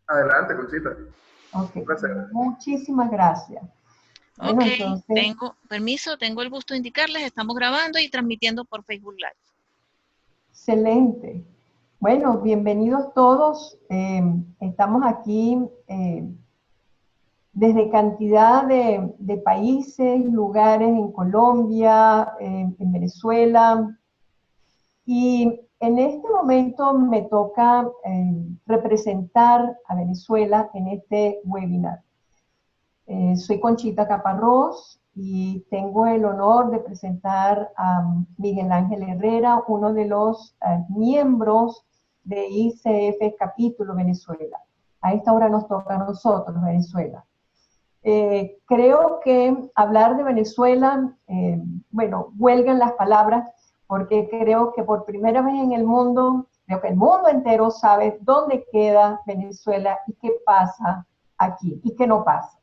Adelante, Conchita. Ok, Un placer. muchísimas gracias. Bueno, Ok, entonces, tengo permiso, tengo el gusto de indicarles, estamos grabando y transmitiendo por Facebook Live. excelente. Bueno, bienvenidos todos. Estamos aquí desde cantidad de países, lugares en Colombia, en Venezuela. Y en este momento me toca representar a Venezuela en este webinar. Soy Conchita Caparrós y tengo el honor de presentar a Miguel Ángel Herrera, uno de los miembros de ICF Capítulo Venezuela. A esta hora nos toca a nosotros, Venezuela. Creo que hablar de Venezuela, bueno, huelgan las palabras, porque creo que por primera vez en el mundo, creo que el mundo entero sabe dónde queda Venezuela y qué pasa aquí y qué no pasa.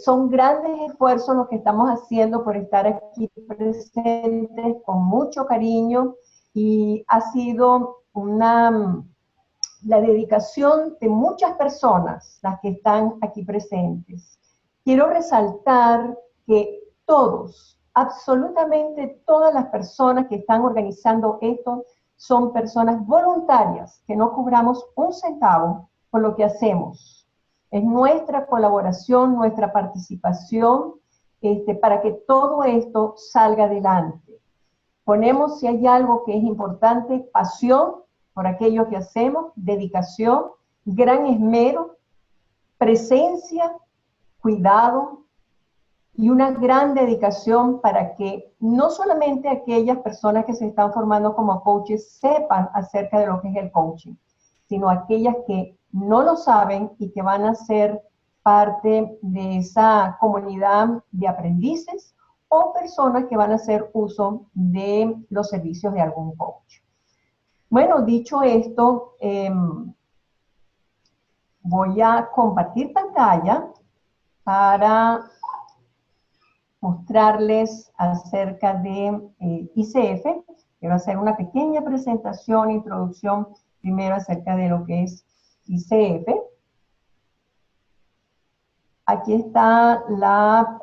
Son grandes esfuerzos los que estamos haciendo por estar aquí presentes con mucho cariño y ha sido la dedicación de muchas personas las que están aquí presentes. Quiero resaltar que todos, absolutamente todas las personas que están organizando esto son personas voluntarias, que no cobramos un centavo por lo que hacemos. Es nuestra colaboración, nuestra participación para que todo esto salga adelante. Ponemos, si hay algo que es importante, pasión por aquello que hacemos, dedicación, gran esmero, presencia, cuidado y una gran dedicación para que no solamente aquellas personas que se están formando como coaches sepan acerca de lo que es el coaching, sino aquellas que no lo saben y que van a ser parte de esa comunidad de aprendices o personas que van a hacer uso de los servicios de algún coach. Bueno, dicho esto, voy a compartir pantalla para mostrarles acerca de ICF. Quiero hacer una pequeña presentación, introducción primero acerca de lo que es ICF. Aquí está la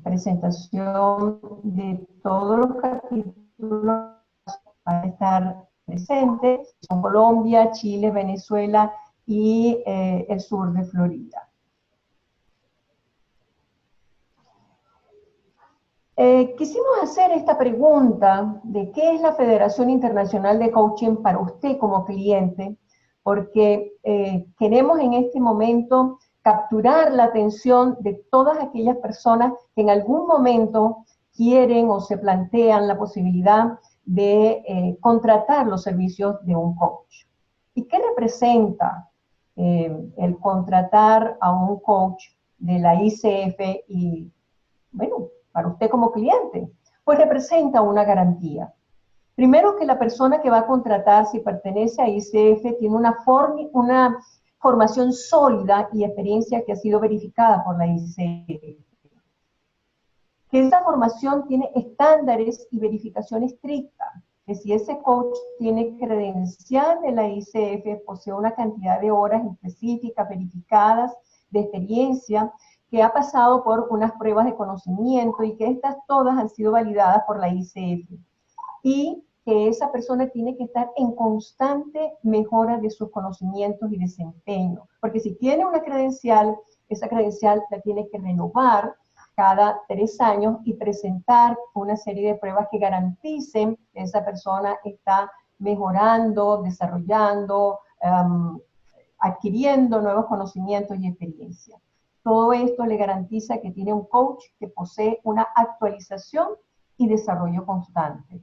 presentación de todos los capítulos para estar presentes. Son Colombia, Chile, Venezuela y el sur de Florida. Quisimos hacer esta pregunta de qué es la Federación Internacional de Coaching para usted como cliente, porque queremos en este momento capturar la atención de todas aquellas personas que en algún momento quieren o se plantean la posibilidad de contratar los servicios de un coach. ¿Y qué representa el contratar a un coach de la ICF y, bueno, para usted como cliente? Pues representa una garantía. Primero, que la persona que va a contratar, si pertenece a ICF, tiene una formación sólida y experiencia que ha sido verificada por la ICF. Que esa formación tiene estándares y verificación estricta. Que si ese coach tiene credencial de la ICF, posee una cantidad de horas específicas, verificadas, de experiencia, que ha pasado por unas pruebas de conocimiento y que estas todas han sido validadas por la ICF. Y que esa persona tiene que estar en constante mejora de sus conocimientos y desempeño. Porque si tiene una credencial, esa credencial la tiene que renovar cada 3 años y presentar una serie de pruebas que garanticen que esa persona está mejorando, desarrollando, adquiriendo nuevos conocimientos y experiencia. Todo esto le garantiza que tiene un coach que posee una actualización y desarrollo constante.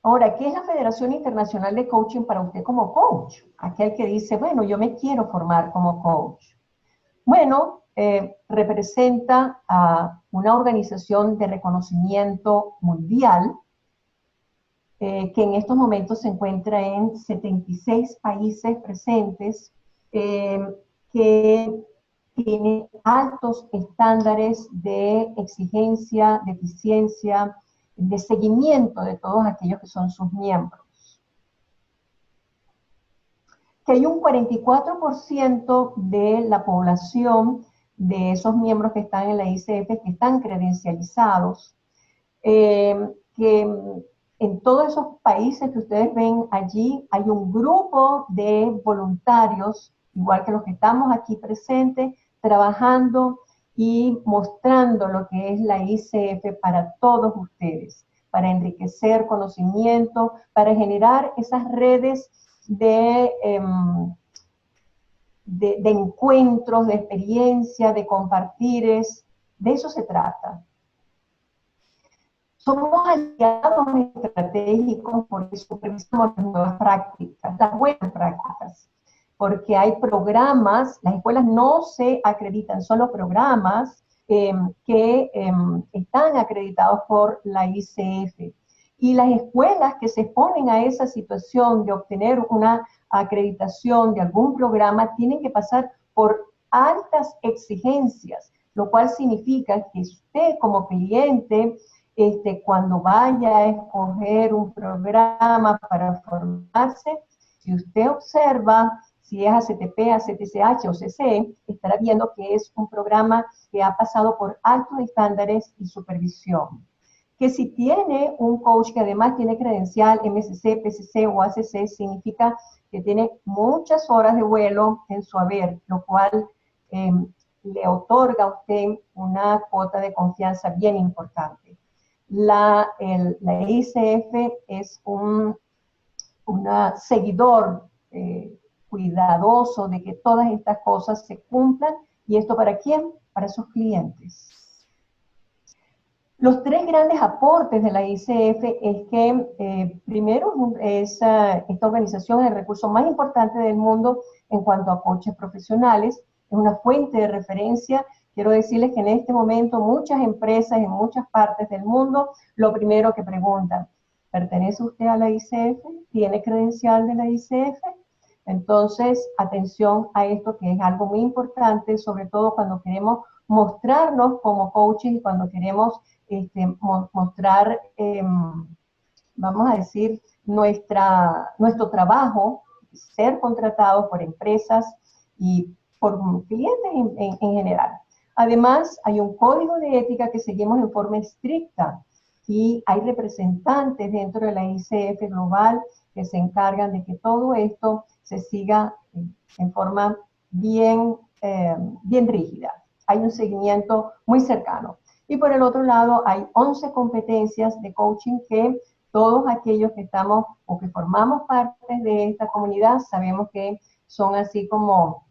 Ahora, ¿qué es la Federación Internacional de Coaching para usted como coach? Aquel que dice, bueno, yo me quiero formar como coach. Bueno, representa a una organización de reconocimiento mundial que en estos momentos se encuentra en 76 países presentes, que tiene altos estándares de exigencia, de eficiencia, de seguimiento de todos aquellos que son sus miembros. que hay un 44% de la población de esos miembros que están en la ICF que están credencializados, que en todos esos países que ustedes ven allí hay un grupo de voluntarios, igual que los que estamos aquí presentes, trabajando y mostrando lo que es la ICF para todos ustedes, para enriquecer conocimiento, para generar esas redes de encuentros, de experiencia, de compartires. De eso se trata. Somos aliados estratégicos porque supervisamos las nuevas prácticas, las buenas prácticas, porque hay programas, las escuelas no se acreditan, son los programas que están acreditados por la ICF. Y las escuelas que se exponen a esa situación de obtener una acreditación de algún programa tienen que pasar por altas exigencias, lo cual significa que usted como cliente, cuando vaya a escoger un programa para formarse, si usted observa, si es ACTP, ACTCH o CCE, estará viendo que es un programa que ha pasado por altos estándares y supervisión. Que si tiene un coach que además tiene credencial MSC, PCC o ACC, significa que tiene muchas horas de vuelo en su haber, lo cual le otorga a usted una cuota de confianza bien importante. La ICF es un seguidor cuidadoso de que todas estas cosas se cumplan. ¿Y esto para quién? Para sus clientes. Los tres grandes aportes de la ICF es que, primero, esta organización es el recurso más importante del mundo en cuanto a coaches profesionales, es una fuente de referencia. Quiero decirles que en este momento muchas empresas en muchas partes del mundo, lo primero que preguntan, ¿pertenece usted a la ICF? ¿Tiene credencial de la ICF? Entonces, atención a esto que es algo muy importante, sobre todo cuando queremos mostrarnos como coaches y cuando queremos mostrar, vamos a decir, nuestro trabajo, ser contratados por empresas y por clientes en general. Además, hay un código de ética que seguimos en forma estricta y hay representantes dentro de la ICF Global que se encargan de que todo esto se siga en forma bien rígida. Hay un seguimiento muy cercano. Y por el otro lado, hay 11 competencias de coaching que todos aquellos que estamos o que formamos parte de esta comunidad sabemos que son así como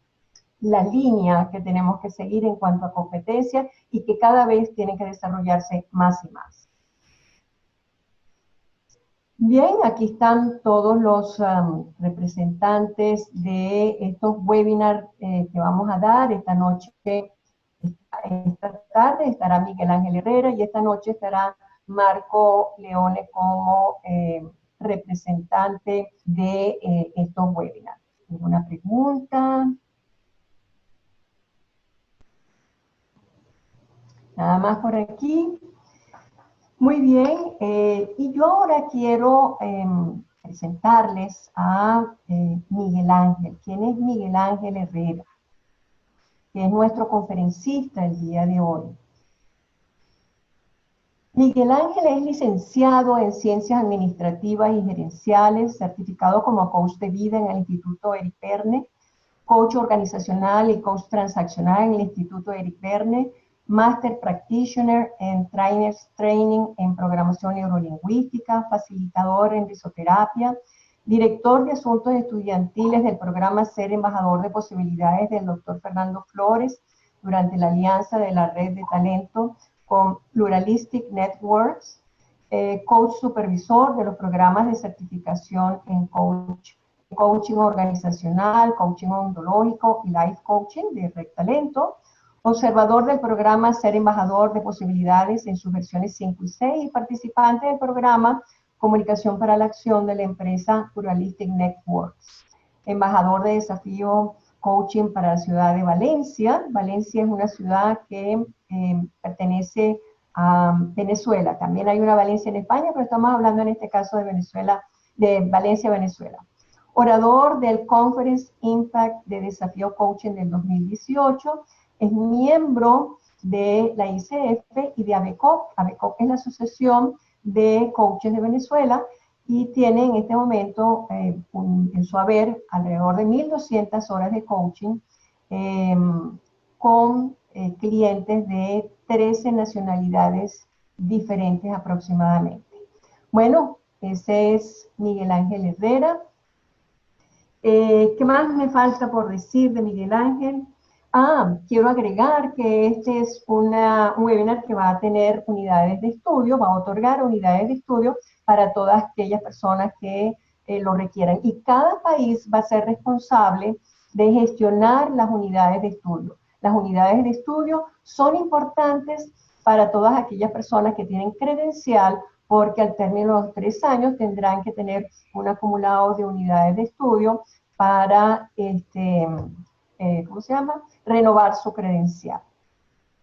la línea que tenemos que seguir en cuanto a competencias y que cada vez tienen que desarrollarse más y más. Bien, aquí están todos los representantes de estos webinars que vamos a dar. Esta noche, esta tarde estará Miguel Ángel Herrera y esta noche estará Marco Leone como representante de estos webinars. ¿Alguna pregunta? Nada más por aquí. Muy bien, y yo ahora quiero presentarles a Miguel Ángel. ¿Quién es Miguel Ángel Herrera? Que es nuestro conferencista el día de hoy. Miguel Ángel es licenciado en Ciencias Administrativas y Gerenciales, certificado como coach de vida en el Instituto Eric Berne, coach organizacional y coach transaccional en el Instituto Eric Berne, Master Practitioner en Trainers Training en Programación Neurolingüística, facilitador en risoterapia, director de Asuntos Estudiantiles del programa Ser Embajador de Posibilidades del Dr. Fernando Flores durante la alianza de la Red de Talento con Pluralistic Networks, coach supervisor de los programas de certificación en coaching organizacional, coaching ontológico y life coaching de Red Talento, observador del programa Ser Embajador de Posibilidades en sus versiones 5 y 6 y participante del programa Comunicación para la Acción de la empresa Pluralistic Networks. Embajador de Desafío Coaching para la ciudad de Valencia. Valencia es una ciudad que pertenece a Venezuela. También hay una Valencia en España, pero estamos hablando en este caso de Venezuela, de Valencia, Venezuela. orador del Conference Impact de Desafío Coaching del 2018, es miembro de la ICF y de ABECOC. ABECOC es la Asociación de Coaches de Venezuela y tiene en este momento en su haber alrededor de 1.200 horas de coaching con clientes de 13 nacionalidades diferentes aproximadamente. Bueno, ese es Miguel Ángel Herrera. ¿Qué más me falta por decir de Miguel Ángel? Quiero agregar que este es un webinar que va a tener unidades de estudio, va a otorgar unidades de estudio para todas aquellas personas que lo requieran. Y cada país va a ser responsable de gestionar las unidades de estudio. Las unidades de estudio son importantes para todas aquellas personas que tienen credencial, porque al término de los 3 años tendrán que tener un acumulado de unidades de estudio para, ¿cómo se llama?, renovar su credencial.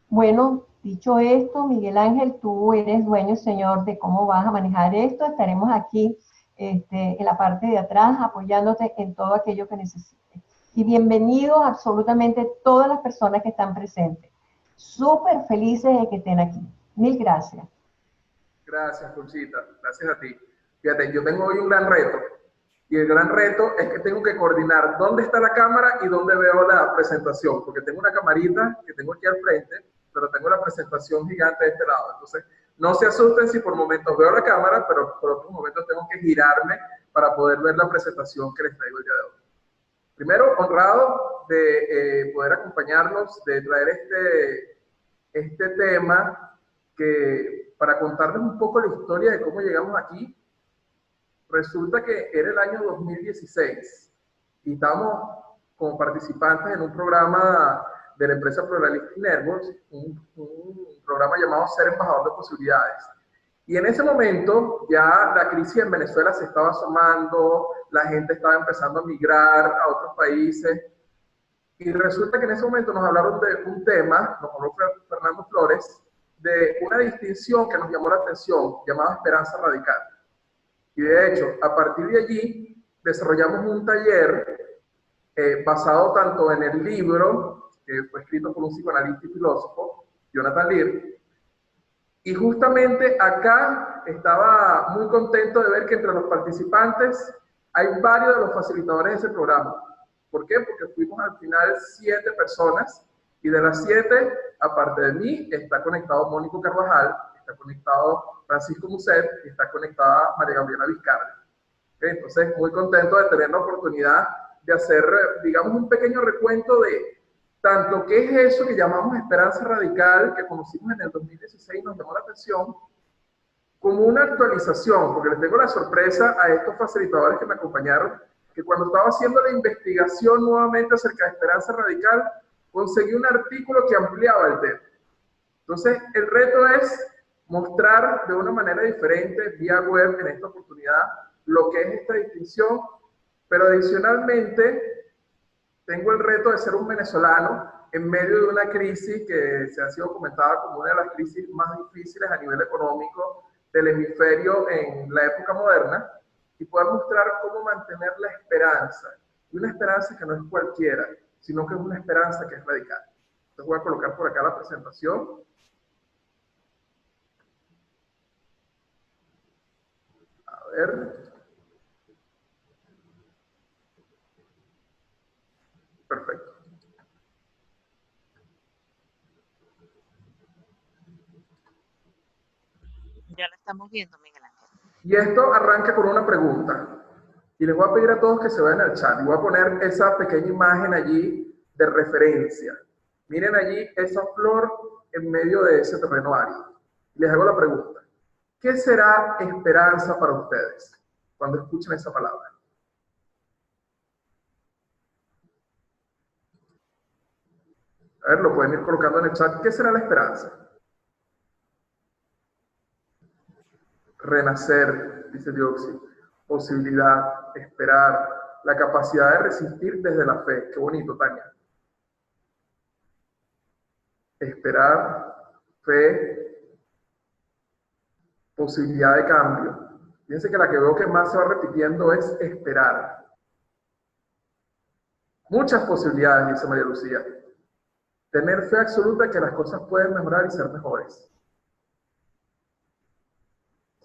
Bueno, dicho esto, Miguel Ángel, tú eres dueño, señor, de cómo vas a manejar esto. Estaremos aquí en la parte de atrás apoyándote en todo aquello que necesites. Y bienvenidos absolutamente todas las personas que están presentes. Súper felices de que estén aquí. Mil gracias. Gracias, Conchita. Gracias a ti. Fíjate, yo tengo hoy un gran reto. Y el gran reto es que tengo que coordinar dónde está la cámara y dónde veo la presentación. Porque tengo una camarita que tengo aquí al frente, pero tengo la presentación gigante de este lado. Entonces, no se asusten si por momentos veo la cámara, pero por otros momentos tengo que girarme para poder ver la presentación que les traigo el día de hoy. Primero, honrado de poder acompañarlos, de traer este tema para contarles un poco la historia de cómo llegamos aquí. Resulta que era el año 2016 y estábamos como participantes en un programa de la empresa Pluralistic Networks, un programa llamado Ser Embajador de Posibilidades. Y en ese momento ya la crisis en Venezuela se estaba asomando, la gente estaba empezando a migrar a otros países. Y resulta que en ese momento nos hablaron de un tema, nos habló Fernando Flores, de una distinción que nos llamó la atención, llamada Esperanza Radical. Y de hecho, a partir de allí, desarrollamos un taller basado tanto en el libro, que fue escrito por un psicoanalista y filósofo, Jonathan Lear, y justamente acá estaba muy contento de ver que entre los participantes hay varios de los facilitadores de ese programa. ¿Por qué? Porque fuimos al final 7 personas, y de las 7, aparte de mí, está conectado Mónico Carvajal, está conectado Francisco Muset y está conectada María Gabriela Vizcarra. ¿Okay? Entonces, muy contento de tener la oportunidad de hacer, digamos, un pequeño recuento de tanto qué es eso que llamamos esperanza radical, que conocimos en el 2016 y nos llamó la atención, como una actualización, porque les tengo la sorpresa a estos facilitadores que me acompañaron, que cuando estaba haciendo la investigación nuevamente acerca de esperanza radical, conseguí un artículo que ampliaba el tema. Entonces, el reto es mostrar de una manera diferente, vía web en esta oportunidad, lo que es esta distinción, pero adicionalmente tengo el reto de ser un venezolano en medio de una crisis que se ha sido comentada como una de las crisis más difíciles a nivel económico del hemisferio en la época moderna, y poder mostrar cómo mantener la esperanza, y una esperanza que no es cualquiera, sino que es una esperanza que es radical. Entonces voy a colocar por acá la presentación. A ver. Perfecto. Ya la estamos viendo, Miguel Ángel. Y esto arranca con una pregunta. Y les voy a pedir a todos que se vayan al chat. Y voy a poner esa pequeña imagen allí de referencia. Miren allí esa flor en medio de ese terreno árido. Y les hago la pregunta. ¿Qué será esperanza para ustedes cuando escuchen esa palabra? A ver, lo pueden ir colocando en el chat. ¿Qué será la esperanza? Renacer, dice Dioxi. Posibilidad, esperar, la capacidad de resistir desde la fe. Qué bonito, Tania. Esperar, fe, posibilidad de cambio. Fíjense que la que veo que más se va repitiendo es esperar. Muchas posibilidades, dice María Lucía. Tener fe absoluta que las cosas pueden mejorar y ser mejores.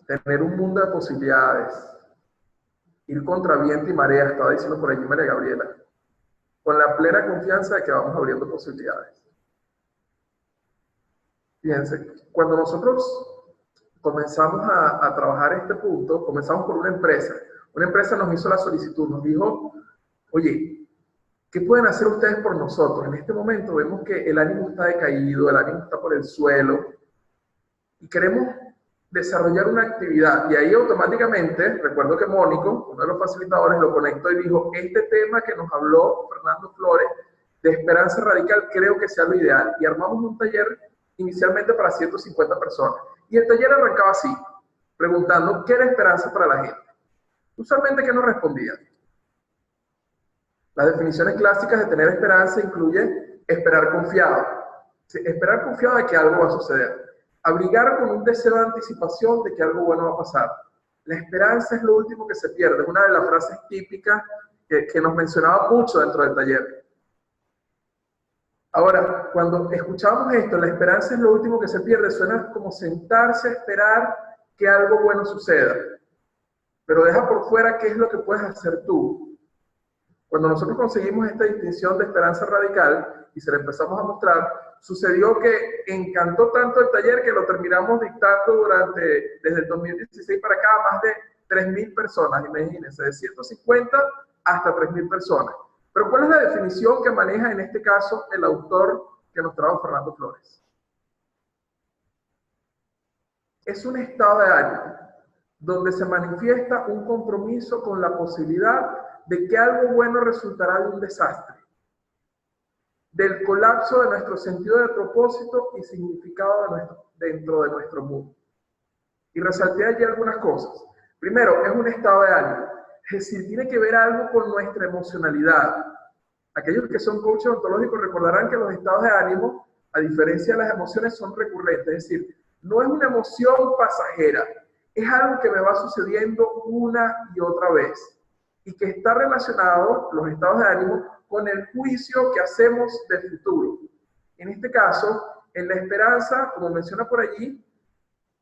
Tener un mundo de posibilidades. Ir contra viento y marea, estaba diciendo por allí María Gabriela. Con la plena confianza de que vamos abriendo posibilidades. Fíjense, cuando nosotros comenzamos a trabajar este punto, comenzamos por una empresa. Una empresa nos hizo la solicitud, nos dijo, oye, ¿qué pueden hacer ustedes por nosotros? En este momento vemos que el ánimo está decaído, el ánimo está por el suelo, y queremos desarrollar una actividad. Y ahí automáticamente, recuerdo que Mónico, uno de los facilitadores, lo conectó y dijo, este tema que nos habló Fernando Flores, de esperanza radical, creo que sea lo ideal. Y armamos un taller inicialmente para 150 personas. Y el taller arrancaba así, preguntando, ¿qué era esperanza para la gente? Usualmente, ¿qué nos respondían? Las definiciones clásicas de tener esperanza incluye esperar confiado. Esperar confiado de que algo va a suceder. Abrigar con un deseo de anticipación de que algo bueno va a pasar. La esperanza es lo último que se pierde. Es una de las frases típicas que nos mencionaba mucho dentro del taller. Ahora, cuando escuchamos esto, la esperanza es lo último que se pierde, suena como sentarse a esperar que algo bueno suceda. Pero deja por fuera qué es lo que puedes hacer tú. Cuando nosotros conseguimos esta distinción de esperanza radical y se la empezamos a mostrar, sucedió que encantó tanto el taller que lo terminamos dictando desde el 2016 para acá, más de 3.000 personas, imagínense, de 150 hasta 3.000 personas. Pero ¿cuál es la definición que maneja en este caso el autor que nos trajo Fernando Flores? Es un estado de ánimo donde se manifiesta un compromiso con la posibilidad de que algo bueno resultará de un desastre, del colapso de nuestro sentido de propósito y significado dentro de nuestro mundo. Y resalté allí algunas cosas. Primero, es un estado de ánimo. Es decir, tiene que ver algo con nuestra emocionalidad. Aquellos que son coaches ontológicos recordarán que los estados de ánimo, a diferencia de las emociones, son recurrentes. Es decir, no es una emoción pasajera. Es algo que me va sucediendo una y otra vez. Y que está relacionado, los estados de ánimo, con el juicio que hacemos del futuro. En este caso, en la esperanza, como menciona por allí,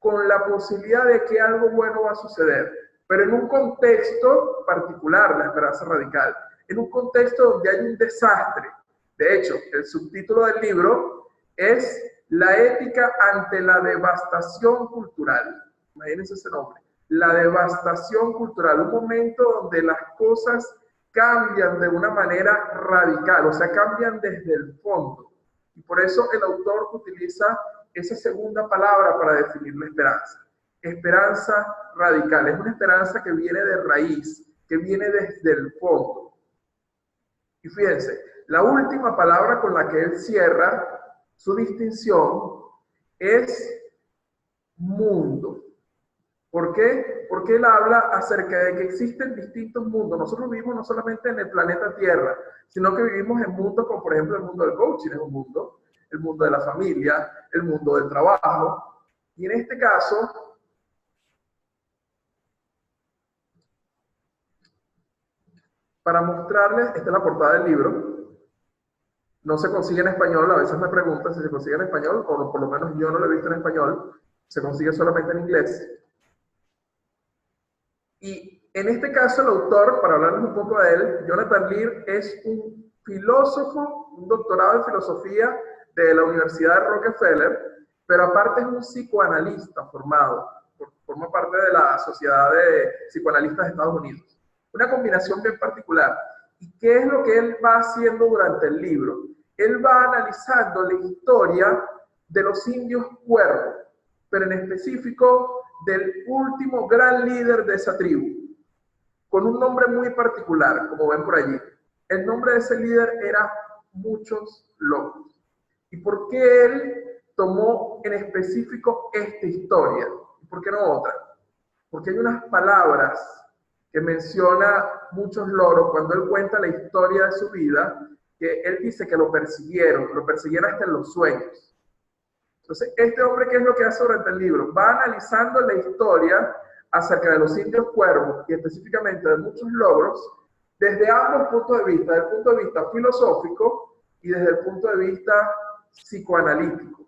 con la posibilidad de que algo bueno va a suceder, pero en un contexto particular, la esperanza radical, en un contexto donde hay un desastre. De hecho, el subtítulo del libro es La ética ante la devastación cultural. Imagínense ese nombre. La devastación cultural, un momento donde las cosas cambian de una manera radical, o sea, cambian desde el fondo. Y por eso el autor utiliza esa segunda palabra para definir la esperanza. Esperanza radical, es una esperanza que viene de raíz, que viene desde el fondo. Y fíjense, la última palabra con la que él cierra su distinción es mundo. ¿Por qué? Porque él habla acerca de que existen distintos mundos. Nosotros vivimos no solamente en el planeta Tierra, sino que vivimos en mundos como por ejemplo el mundo del coaching es un mundo, el mundo de la familia, el mundo del trabajo. Y en este caso, para mostrarles, esta es la portada del libro. No se consigue en español, a veces me preguntan si se consigue en español, o por lo menos yo no lo he visto en español, se consigue solamente en inglés. Y en este caso el autor, para hablarles un poco de él, Jonathan Lear es un filósofo, un doctorado en filosofía de la Universidad de Rockefeller, pero aparte es un psicoanalista formado, forma parte de la Sociedad de Psicoanalistas de Estados Unidos. Una combinación bien particular. ¿Y qué es lo que él va haciendo durante el libro? Él va analizando la historia de los indios cuervos, pero en específico del último gran líder de esa tribu, con un nombre muy particular, como ven por allí. El nombre de ese líder era Muchos Lobos. ¿Y por qué él tomó en específico esta historia? ¿Y por qué no otra? Porque hay unas palabras que menciona Muchos Loros cuando él cuenta la historia de su vida, que él dice que lo persiguieron hasta en los sueños. Entonces, este hombre, ¿qué es lo que hace durante el libro? Va analizando la historia acerca de los indios cuervos y específicamente de Muchos Logros desde ambos puntos de vista, desde el punto de vista filosófico y desde el punto de vista psicoanalítico.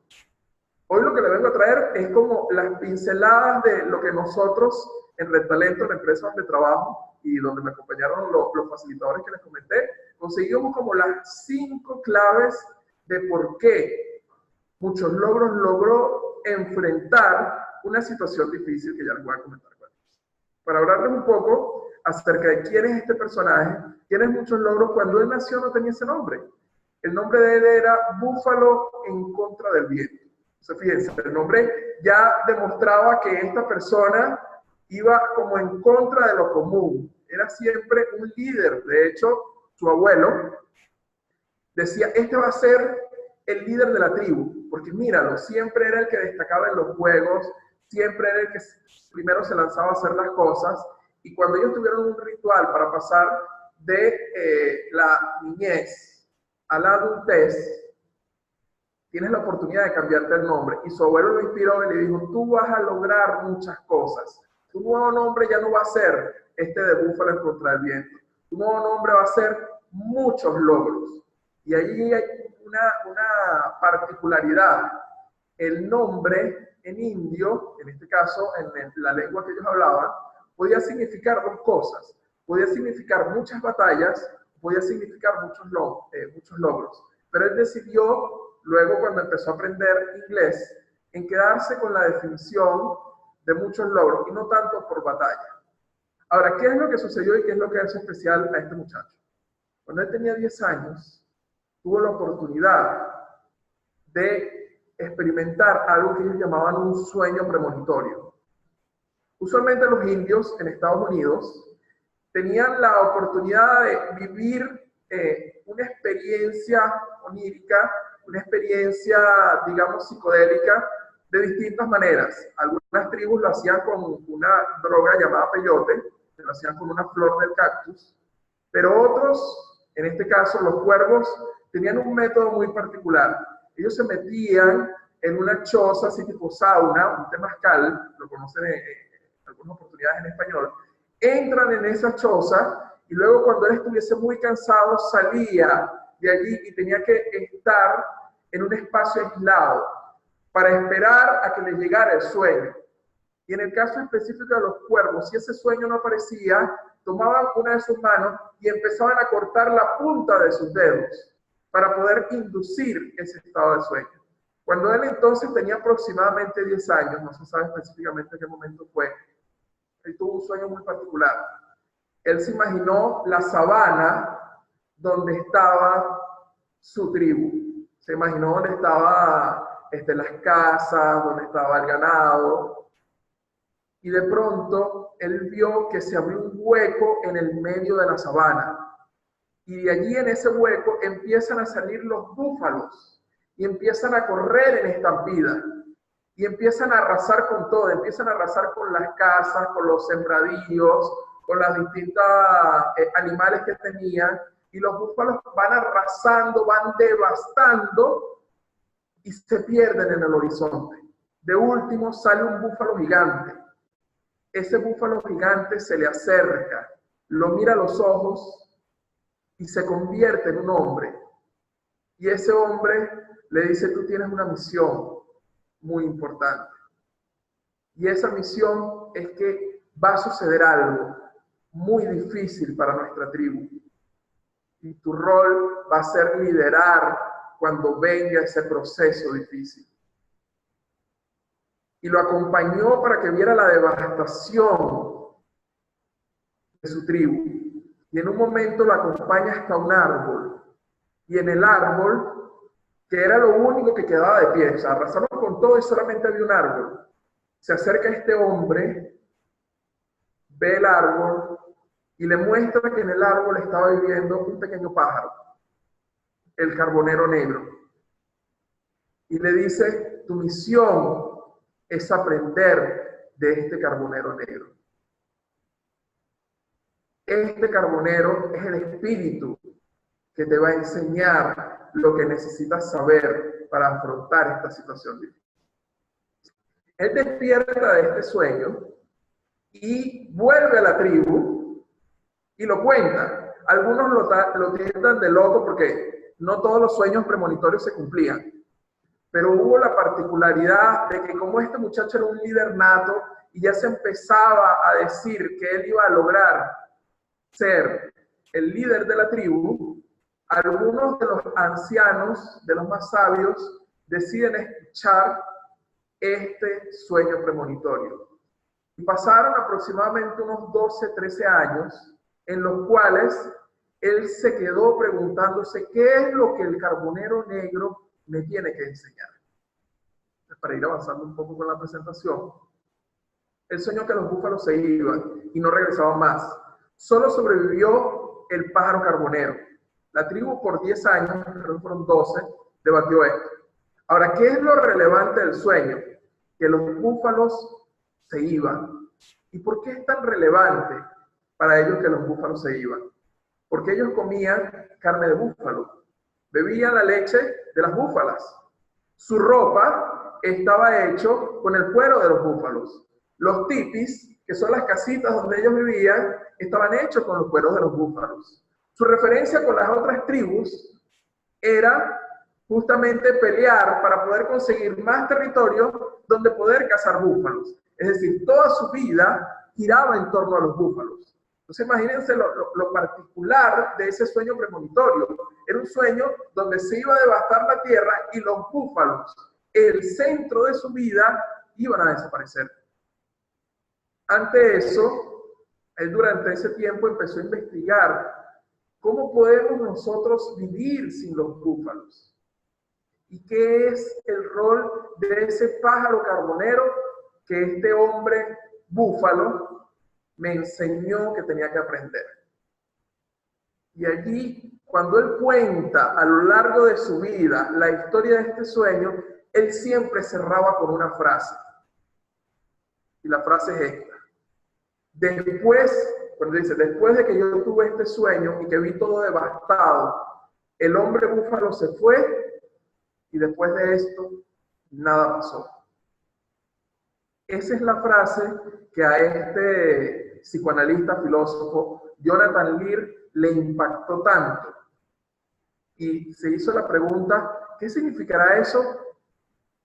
Hoy lo que le vengo a traer es como las pinceladas de lo que nosotros en Red Talento, la empresa donde trabajo y donde me acompañaron los facilitadores que les comenté, conseguimos como las 5 claves de por qué Muchos Logros logró enfrentar una situación difícil que ya les voy a comentar. Para hablarles un poco acerca de quién es este personaje, quién es Muchos Logros. Cuando él nació no tenía ese nombre. El nombre de él era Búfalo en contra del viento. Entonces, fíjense, el nombre ya demostraba que esta persona iba como en contra de lo común. Era siempre un líder. De hecho, su abuelo decía, este va a ser el líder de la tribu, porque míralo, siempre era el que destacaba en los juegos, siempre era el que primero se lanzaba a hacer las cosas, y cuando ellos tuvieron un ritual para pasar de la niñez a la adultez, tienes la oportunidad de cambiarte el nombre. Y su abuelo lo inspiró y le dijo, tú vas a lograr muchas cosas. Tu nuevo nombre ya no va a ser este de Búfalo en contra del viento. Tu nuevo nombre va a ser Muchos Logros. Y ahí hay una particularidad. El nombre en indio, en este caso en la lengua que ellos hablaban, podía significar 2 cosas. Podía significar muchas batallas, podía significar muchos logros. Pero él decidió, luego cuando empezó a aprender inglés, en quedarse con la definición de muchos logros y no tanto por batalla. Ahora, ¿qué es lo que sucedió y qué es lo que hace especial a este muchacho? Cuando él tenía 10 años, tuvo la oportunidad de experimentar algo que ellos llamaban un sueño premonitorio. Usualmente los indios en Estados Unidos tenían la oportunidad de vivir una experiencia onírica, una experiencia, digamos, psicodélica, de distintas maneras. Algunas tribus lo hacían con una droga llamada peyote, lo hacían con una flor del cactus, pero otros, en este caso los cuervos, tenían un método muy particular. Ellos se metían en una choza, así tipo sauna, un temazcal, lo conocen en algunas oportunidades en español, entran en esa choza y luego cuando él estuviese muy cansado salía de allí y tenía que estar en un espacio aislado para esperar a que le llegara el sueño. Y en el caso específico de los cuervos, si ese sueño no aparecía, tomaban una de sus manos y empezaban a cortar la punta de sus dedos para poder inducir ese estado de sueño. Cuando él entonces tenía aproximadamente 10 años, no se sabe específicamente en qué momento fue, él tuvo un sueño muy particular. Él se imaginó la sabana donde estaba su tribu. Se imaginó donde estaban las casas, donde estaba el ganado. Y de pronto él vio que se abrió un hueco en el medio de la sabana. Y de allí en ese hueco empiezan a salir los búfalos y empiezan a correr en estampida. Y empiezan a arrasar con todo, empiezan a arrasar con las casas, con los sembradíos, con las distintas animales que tenían. Y los búfalos van arrasando, van devastando y se pierden en el horizonte. De último sale un búfalo gigante. Ese búfalo gigante se le acerca, lo mira a los ojos y se convierte en un hombre. Y ese hombre le dice, tú tienes una misión muy importante. Y esa misión es que va a suceder algo muy difícil para nuestra tribu. Y tu rol va a ser liderar cuando venga ese proceso difícil. Y lo acompañó para que viera la devastación de su tribu. Y en un momento lo acompaña hasta un árbol. Y en el árbol, que era lo único que quedaba de pie, o sea, arrasaron con todo y solamente había un árbol. Se acerca este hombre, ve el árbol y le muestra que en el árbol estaba viviendo un pequeño pájaro, el carbonero negro. Y le dice, tu misión es aprender de este carbonero negro. Este carbonero es el espíritu que te va a enseñar lo que necesitas saber para afrontar esta situación difícil. Él despierta de este sueño y vuelve a la tribu y lo cuenta. Algunos lo tildan de loco porque no todos los sueños premonitorios se cumplían. Pero hubo la particularidad de que como este muchacho era un líder nato y ya se empezaba a decir que él iba a lograr ser el líder de la tribu, algunos de los ancianos, de los más sabios, deciden escuchar este sueño premonitorio. Y pasaron aproximadamente unos 12, 13 años en los cuales él se quedó preguntándose qué es lo que el carbonero negro me tiene que enseñar. Para ir avanzando un poco con la presentación, él soñó que los búfalos se iban y no regresaban más. Solo sobrevivió el pájaro carbonero. La tribu por 10 años, creo que fueron 12, debatió esto. Ahora, ¿qué es lo relevante del sueño? Que los búfalos se iban. ¿Y por qué es tan relevante para ellos que los búfalos se iban? Porque ellos comían carne de búfalo, bebían la leche de las búfalas. Su ropa estaba hecho con el cuero de los búfalos. Los tipis, que son las casitas donde ellos vivían, estaban hechos con los cueros de los búfalos. Su referencia con las otras tribus era justamente pelear para poder conseguir más territorio donde poder cazar búfalos. Es decir, toda su vida giraba en torno a los búfalos. Entonces imagínense lo particular de ese sueño premonitorio. Era un sueño donde se iba a devastar la tierra y los búfalos, el centro de su vida, iban a desaparecer. Ante eso, él durante ese tiempo empezó a investigar cómo podemos nosotros vivir sin los búfalos. ¿Y qué es el rol de ese pájaro carbonero que este hombre búfalo me enseñó que tenía que aprender? Y allí, cuando él cuenta a lo largo de su vida la historia de este sueño, él siempre cerraba con una frase. Y la frase es esta. Cuando dice, después de que yo tuve este sueño y que vi todo devastado, el hombre búfalo se fue y después de esto, nada pasó. Esa es la frase que a este psicoanalista, filósofo, Jonathan Lear, le impactó tanto. Y se hizo la pregunta, ¿qué significará eso?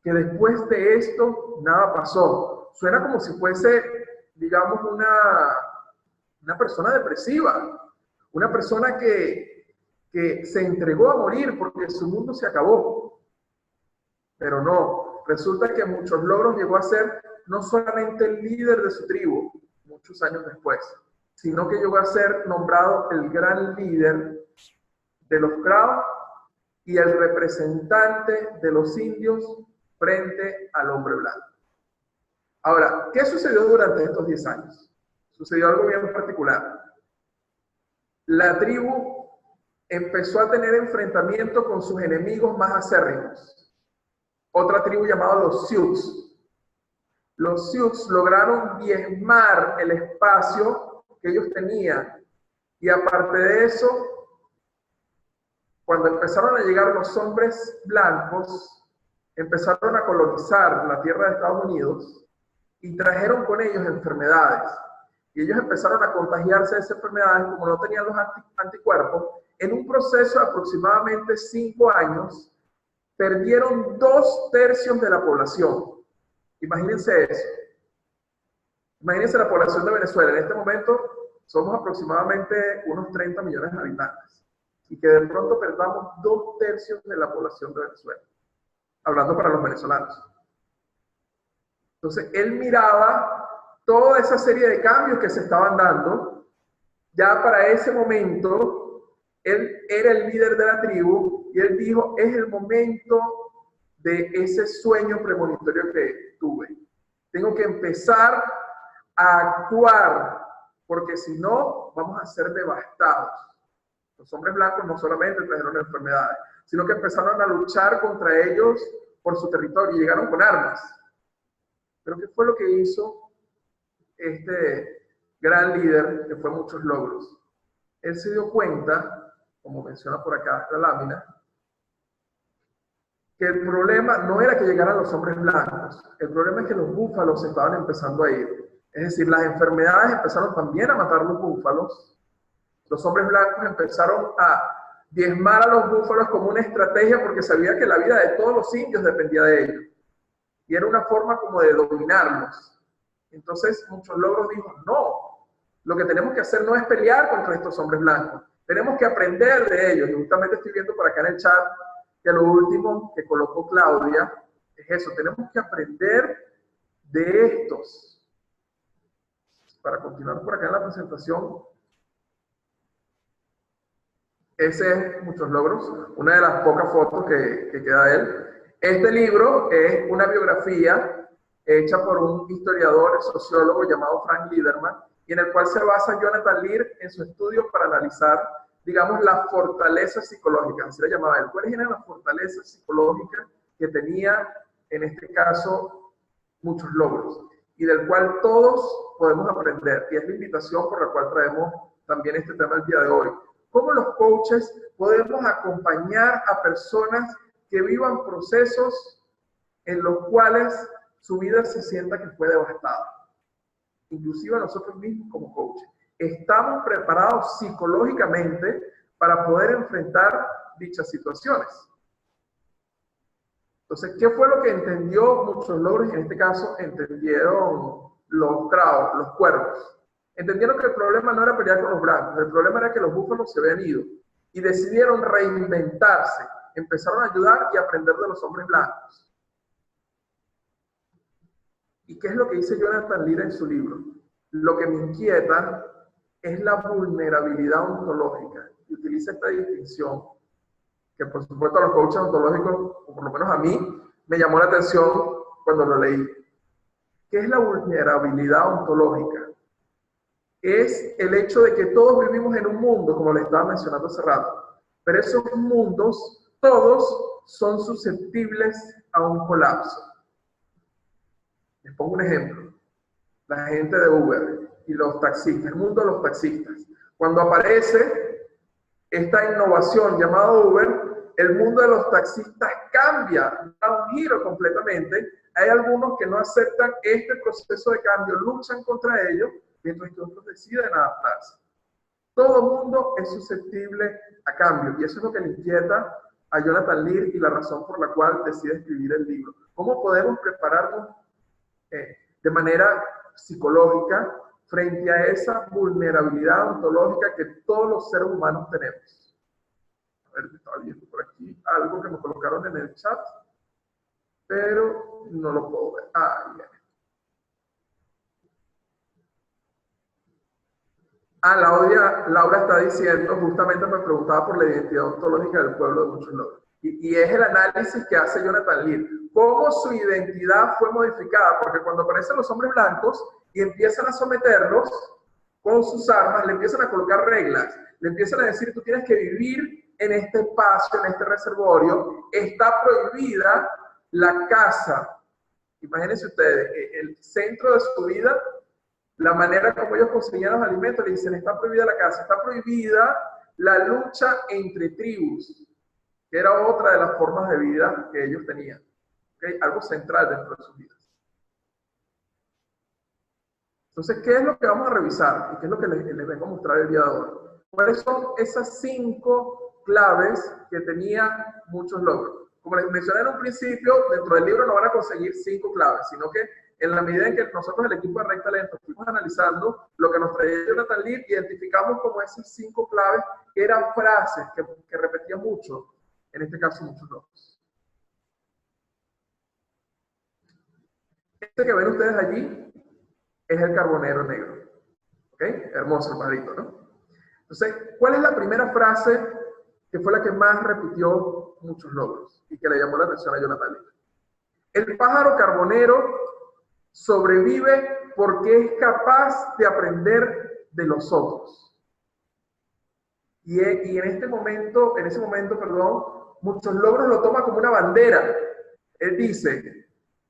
Que después de esto, nada pasó. Suena como si fuese, digamos, una persona depresiva, una persona que se entregó a morir porque su mundo se acabó. Pero no, resulta que muchos logros llegó a ser no solamente el líder de su tribu, muchos años después, sino que llegó a ser nombrado el gran líder de los Crow y el representante de los indios frente al hombre blanco. Ahora, ¿qué sucedió durante estos 10 años? Sucedió algo bien particular. La tribu empezó a tener enfrentamiento con sus enemigos más acérrimos. Otra tribu llamada los Sioux. Los Sioux lograron diezmar el espacio que ellos tenían. Y aparte de eso, cuando empezaron a llegar los hombres blancos, empezaron a colonizar la tierra de Estados Unidos y trajeron con ellos enfermedades. Y ellos empezaron a contagiarse de esas enfermedades, como no tenían los anticuerpos. En un proceso de aproximadamente 5 años, perdieron 2/3 de la población. Imagínense eso. Imagínense la población de Venezuela. En este momento somos aproximadamente unos 30 millones de habitantes. Y que de pronto perdamos 2/3 de la población de Venezuela. Hablando para los venezolanos. Entonces, él miraba toda esa serie de cambios que se estaban dando. Ya para ese momento, él era el líder de la tribu y él dijo, es el momento de ese sueño premonitorio que tuve. Tengo que empezar a actuar, porque si no, vamos a ser devastados. Los hombres blancos no solamente trajeron enfermedades, sino que empezaron a luchar contra ellos por su territorio y llegaron con armas. Pero ¿qué fue lo que hizo este gran líder que fue muchos logros? Él se dio cuenta, como menciona por acá la lámina, que el problema no era que llegaran los hombres blancos, el problema es que los búfalos estaban empezando a ir. Es decir, las enfermedades empezaron también a matar los búfalos Los hombres blancos empezaron a diezmar a los búfalos como una estrategia porque sabía que la vida de todos los indios dependía de ellos. Y era una forma como de dominarlos. Entonces, Muchos Logros dijo, no, lo que tenemos que hacer no es pelear contra estos hombres blancos, tenemos que aprender de ellos. Y justamente estoy viendo por acá en el chat que lo último que colocó Claudia es eso, tenemos que aprender de estos. Para continuar por acá en la presentación, ese es Muchos Logros, una de las pocas fotos que queda de él. Este libro es una biografía hecha por un historiador, sociólogo llamado Frank Liederman, y en el cual se basa Jonathan Lear en su estudio para analizar, digamos, las fortalezas psicológicas, así le llamaba él. ¿Cuáles eran las fortalezas psicológicas que tenía, en este caso, Muchos Logros? Y del cual todos podemos aprender, y es la invitación por la cual traemos también este tema el día de hoy. ¿Cómo los coaches podemos acompañar a personas que vivan procesos en los cuales su vida se sienta que fue devastada? Inclusive nosotros mismos como coaches. ¿Estamos preparados psicológicamente para poder enfrentar dichas situaciones? Entonces, ¿qué fue lo que entendió Muchos Logros? Y en este caso entendieron los Kraus, los cuervos. Entendieron que el problema no era pelear con los blancos, el problema era que los búfalos se habían ido y decidieron reinventarse, empezaron a ayudar y aprender de los hombres blancos. ¿Y qué es lo que dice Jonathan Lear en su libro? Lo que me inquieta es la vulnerabilidad ontológica, y utiliza esta distinción que por supuesto a los coaches ontológicos, o por lo menos a mí, me llamó la atención cuando lo leí. ¿Qué es la vulnerabilidad ontológica? Es el hecho de que todos vivimos en un mundo, como le estaba mencionando hace rato, pero esos mundos, todos son susceptibles a un colapso. Les pongo un ejemplo. La gente de Uber y los taxistas, el mundo de los taxistas. Cuando aparece esta innovación llamada Uber, el mundo de los taxistas cambia, da un giro completamente. Hay algunos que no aceptan este proceso de cambio, luchan contra ello, mientras que otros deciden adaptarse. Todo mundo es susceptible a cambio, y eso es lo que le inquieta a Jonathan Lear y la razón por la cual decide escribir el libro. ¿Cómo podemos prepararnos de manera psicológica frente a esa vulnerabilidad ontológica que todos los seres humanos tenemos? A ver, estaba viendo por aquí algo que me colocaron en el chat, pero no lo puedo ver. Ah, bien. Laura está diciendo, justamente me preguntaba por la identidad ontológica del pueblo de Muchos Logros. Y es el análisis que hace Jonathan Lear. Cómo su identidad fue modificada, porque cuando aparecen los hombres blancos y empiezan a someterlos con sus armas, le empiezan a colocar reglas, le empiezan a decir, tú tienes que vivir en este espacio, en este reservorio, está prohibida la caza. Imagínense ustedes, el centro de su vida, la manera como ellos conseguían los alimentos, le dicen, está prohibida la caza, está prohibida la lucha entre tribus, que era otra de las formas de vida que ellos tenían. ¿Okay? Algo central dentro de sus vidas. Entonces, ¿qué es lo que vamos a revisar? ¿Y qué es lo que les vengo a mostrar el día de hoy? ¿Cuáles son esas 5 claves que tenía Muchos Logros? Como les mencioné en un principio, dentro del libro no van a conseguir 5 claves, sino que en la medida en que nosotros, el equipo de Recta Lento, fuimos analizando lo que nos traía Jonathan Lear, identificamos como esas 5 claves que eran frases que repetía mucho, en este caso Muchos Logros. Este que ven ustedes allí es el carbonero negro. ¿Ok? Hermoso el pajarito, ¿no? Entonces, ¿cuál es la primera frase que fue la que más repitió Muchos Logros y que le llamó la atención a Jonathan Lear? El pájaro carbonero sobrevive porque es capaz de aprender de los otros. Y en ese momento, Muchos Logros lo toma como una bandera. Él dice,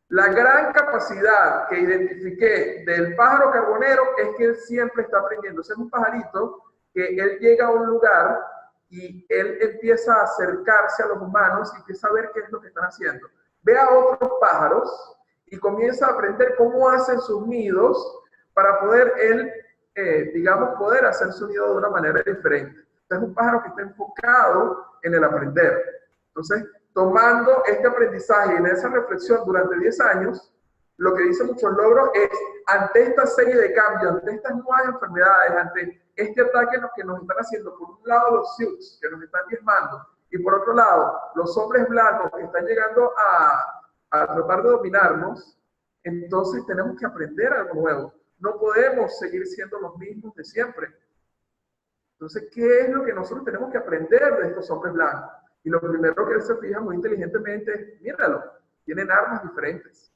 la gran capacidad que identifiqué del pájaro carbonero es que él siempre está aprendiendo. Ese es un pajarito que él llega a un lugar y él empieza a acercarse a los humanos y empieza a ver qué es lo que están haciendo. Ve a otros pájaros y comienza a aprender cómo hacen sus nidos para poder él digamos, poder hacer su nido de una manera diferente. Es un pájaro que está enfocado en el aprender. Entonces, tomando este aprendizaje y en esa reflexión durante 10 años, lo que dice muchos logros es, ante esta serie de cambios, ante estas nuevas enfermedades, ante este ataque que nos están haciendo, por un lado los Sioux, que nos están diezmando, y por otro lado, los hombres blancos que están llegando a tratar de dominarnos, entonces tenemos que aprender algo nuevo. No podemos seguir siendo los mismos de siempre. Entonces, ¿qué es lo que nosotros tenemos que aprender de estos hombres blancos? Y lo primero que él se fija muy inteligentemente es, míralo, tienen armas diferentes,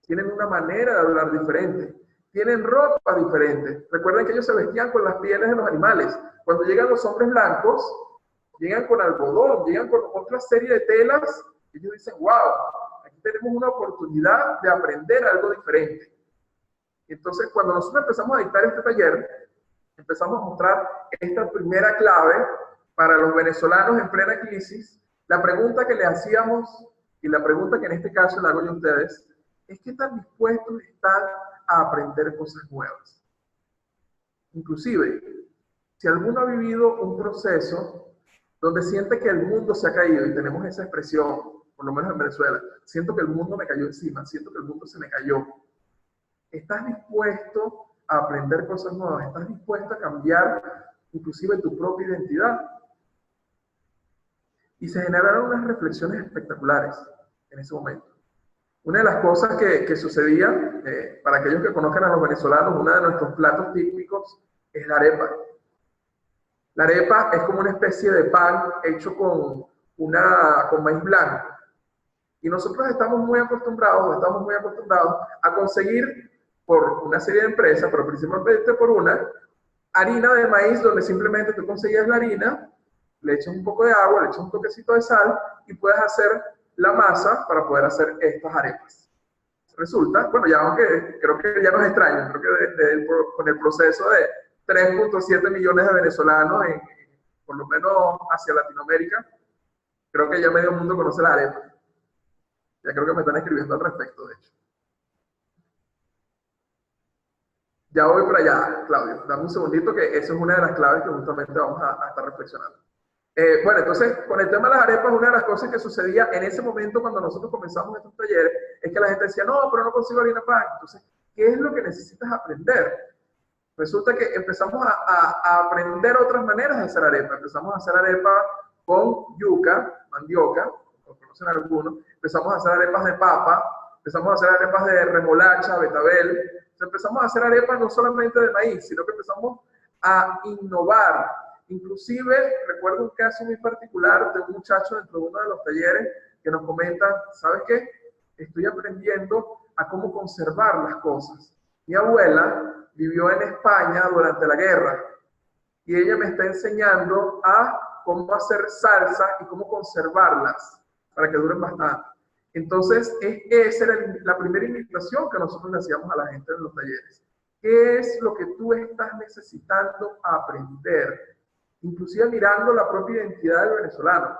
tienen una manera de hablar diferente, tienen ropa diferente. Recuerden que ellos se vestían con las pieles de los animales. Cuando llegan los hombres blancos, llegan con algodón, llegan con otra serie de telas, y ellos dicen, wow, aquí tenemos una oportunidad de aprender algo diferente. Entonces, cuando nosotros empezamos a dictar este taller, empezamos a mostrar esta primera clave para los venezolanos en plena crisis. La pregunta que le hacíamos, y la pregunta que en este caso le hago yo a ustedes, es ¿qué tan dispuestos están a aprender cosas nuevas? Inclusive, si alguno ha vivido un proceso donde siente que el mundo se ha caído, y tenemos esa expresión, por lo menos en Venezuela, siento que el mundo me cayó encima, siento que el mundo se me cayó. ¿Estás dispuesto a aprender cosas nuevas? ¿Estás dispuesto a cambiar inclusive tu propia identidad? Y se generaron unas reflexiones espectaculares en ese momento. Una de las cosas que sucedía, para aquellos que conozcan a los venezolanos, uno de nuestros platos típicos es la arepa. La arepa es como una especie de pan hecho con maíz blanco. Y nosotros estamos muy acostumbrados a conseguir por una serie de empresas, pero principalmente por una, harina de maíz donde simplemente tú conseguías la harina, le echas un poco de agua, le echas un toquecito de sal y puedes hacer la masa para poder hacer estas arepas. Resulta, bueno, ya aunque creo que ya nos extrañan, creo que con el proceso de 3.7 millones de venezolanos, por lo menos hacia Latinoamérica, creo que ya medio mundo conoce la arepa. Ya creo que me están escribiendo al respecto, de hecho. Ya voy para allá, Claudio. Dame un segundito que esa es una de las claves que justamente vamos a estar reflexionando. Bueno, entonces, con el tema de las arepas, una de las cosas que sucedía en ese momento cuando nosotros comenzamos estos talleres es que la gente decía, no, pero no consigo harina pan. Entonces, ¿qué es lo que necesitas aprender? Resulta que empezamos a aprender otras maneras de hacer arepa. Empezamos a hacer arepa con yuca, mandioca, como conocen algunos. Empezamos a hacer arepas de papa, empezamos a hacer arepas de remolacha, betabel. Empezamos a hacer arepas no solamente de maíz, sino que empezamos a innovar. Inclusive, recuerdo un caso muy particular de un muchacho dentro de uno de los talleres que nos comenta, ¿sabes qué? Estoy aprendiendo a cómo conservar las cosas. Mi abuela vivió en España durante la guerra y ella me está enseñando a cómo hacer salsa y cómo conservarlas para que duren bastante. Entonces, esa era la primera invitación que nosotros le hacíamos a la gente en los talleres. ¿Qué es lo que tú estás necesitando aprender? Inclusive mirando la propia identidad del venezolano.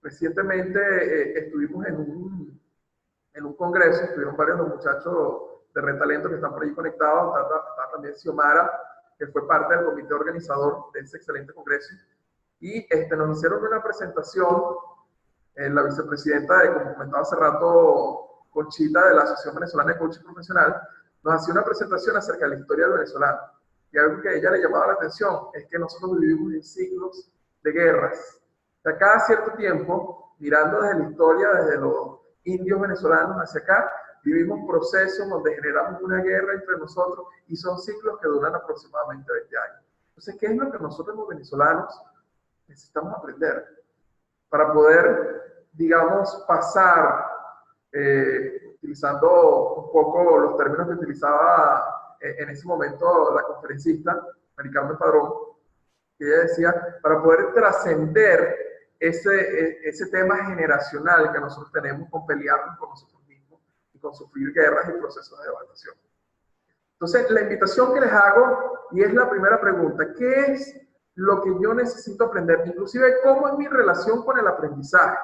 Recientemente estuvimos en un congreso, estuvieron varios de los muchachos de Red Talento que están por ahí conectados, está también Xiomara, que fue parte del comité organizador de ese excelente congreso, y nos hicieron una presentación, la vicepresidenta, como comentaba hace rato, Conchita, de la Asociación Venezolana de Coaching Profesional, nos hacía una presentación acerca de la historia del venezolano. Y algo que a ella le llamaba la atención es que nosotros vivimos en ciclos de guerras. O sea, cada cierto tiempo, mirando desde la historia, desde los indios venezolanos hacia acá, vivimos procesos donde generamos una guerra entre nosotros y son ciclos que duran aproximadamente 20 años. Entonces, ¿qué es lo que nosotros los venezolanos necesitamos aprender para poder, digamos, pasar, utilizando un poco los términos que utilizaba en ese momento la conferencista, Mari Carmen Padrón, que ella decía, para poder trascender ese tema generacional que nosotros tenemos con pelearnos con nosotros mismos y con sufrir guerras y procesos de devastación. Entonces, la invitación que les hago, y es la primera pregunta, ¿qué es lo que yo necesito aprender? Inclusive, ¿cómo es mi relación con el aprendizaje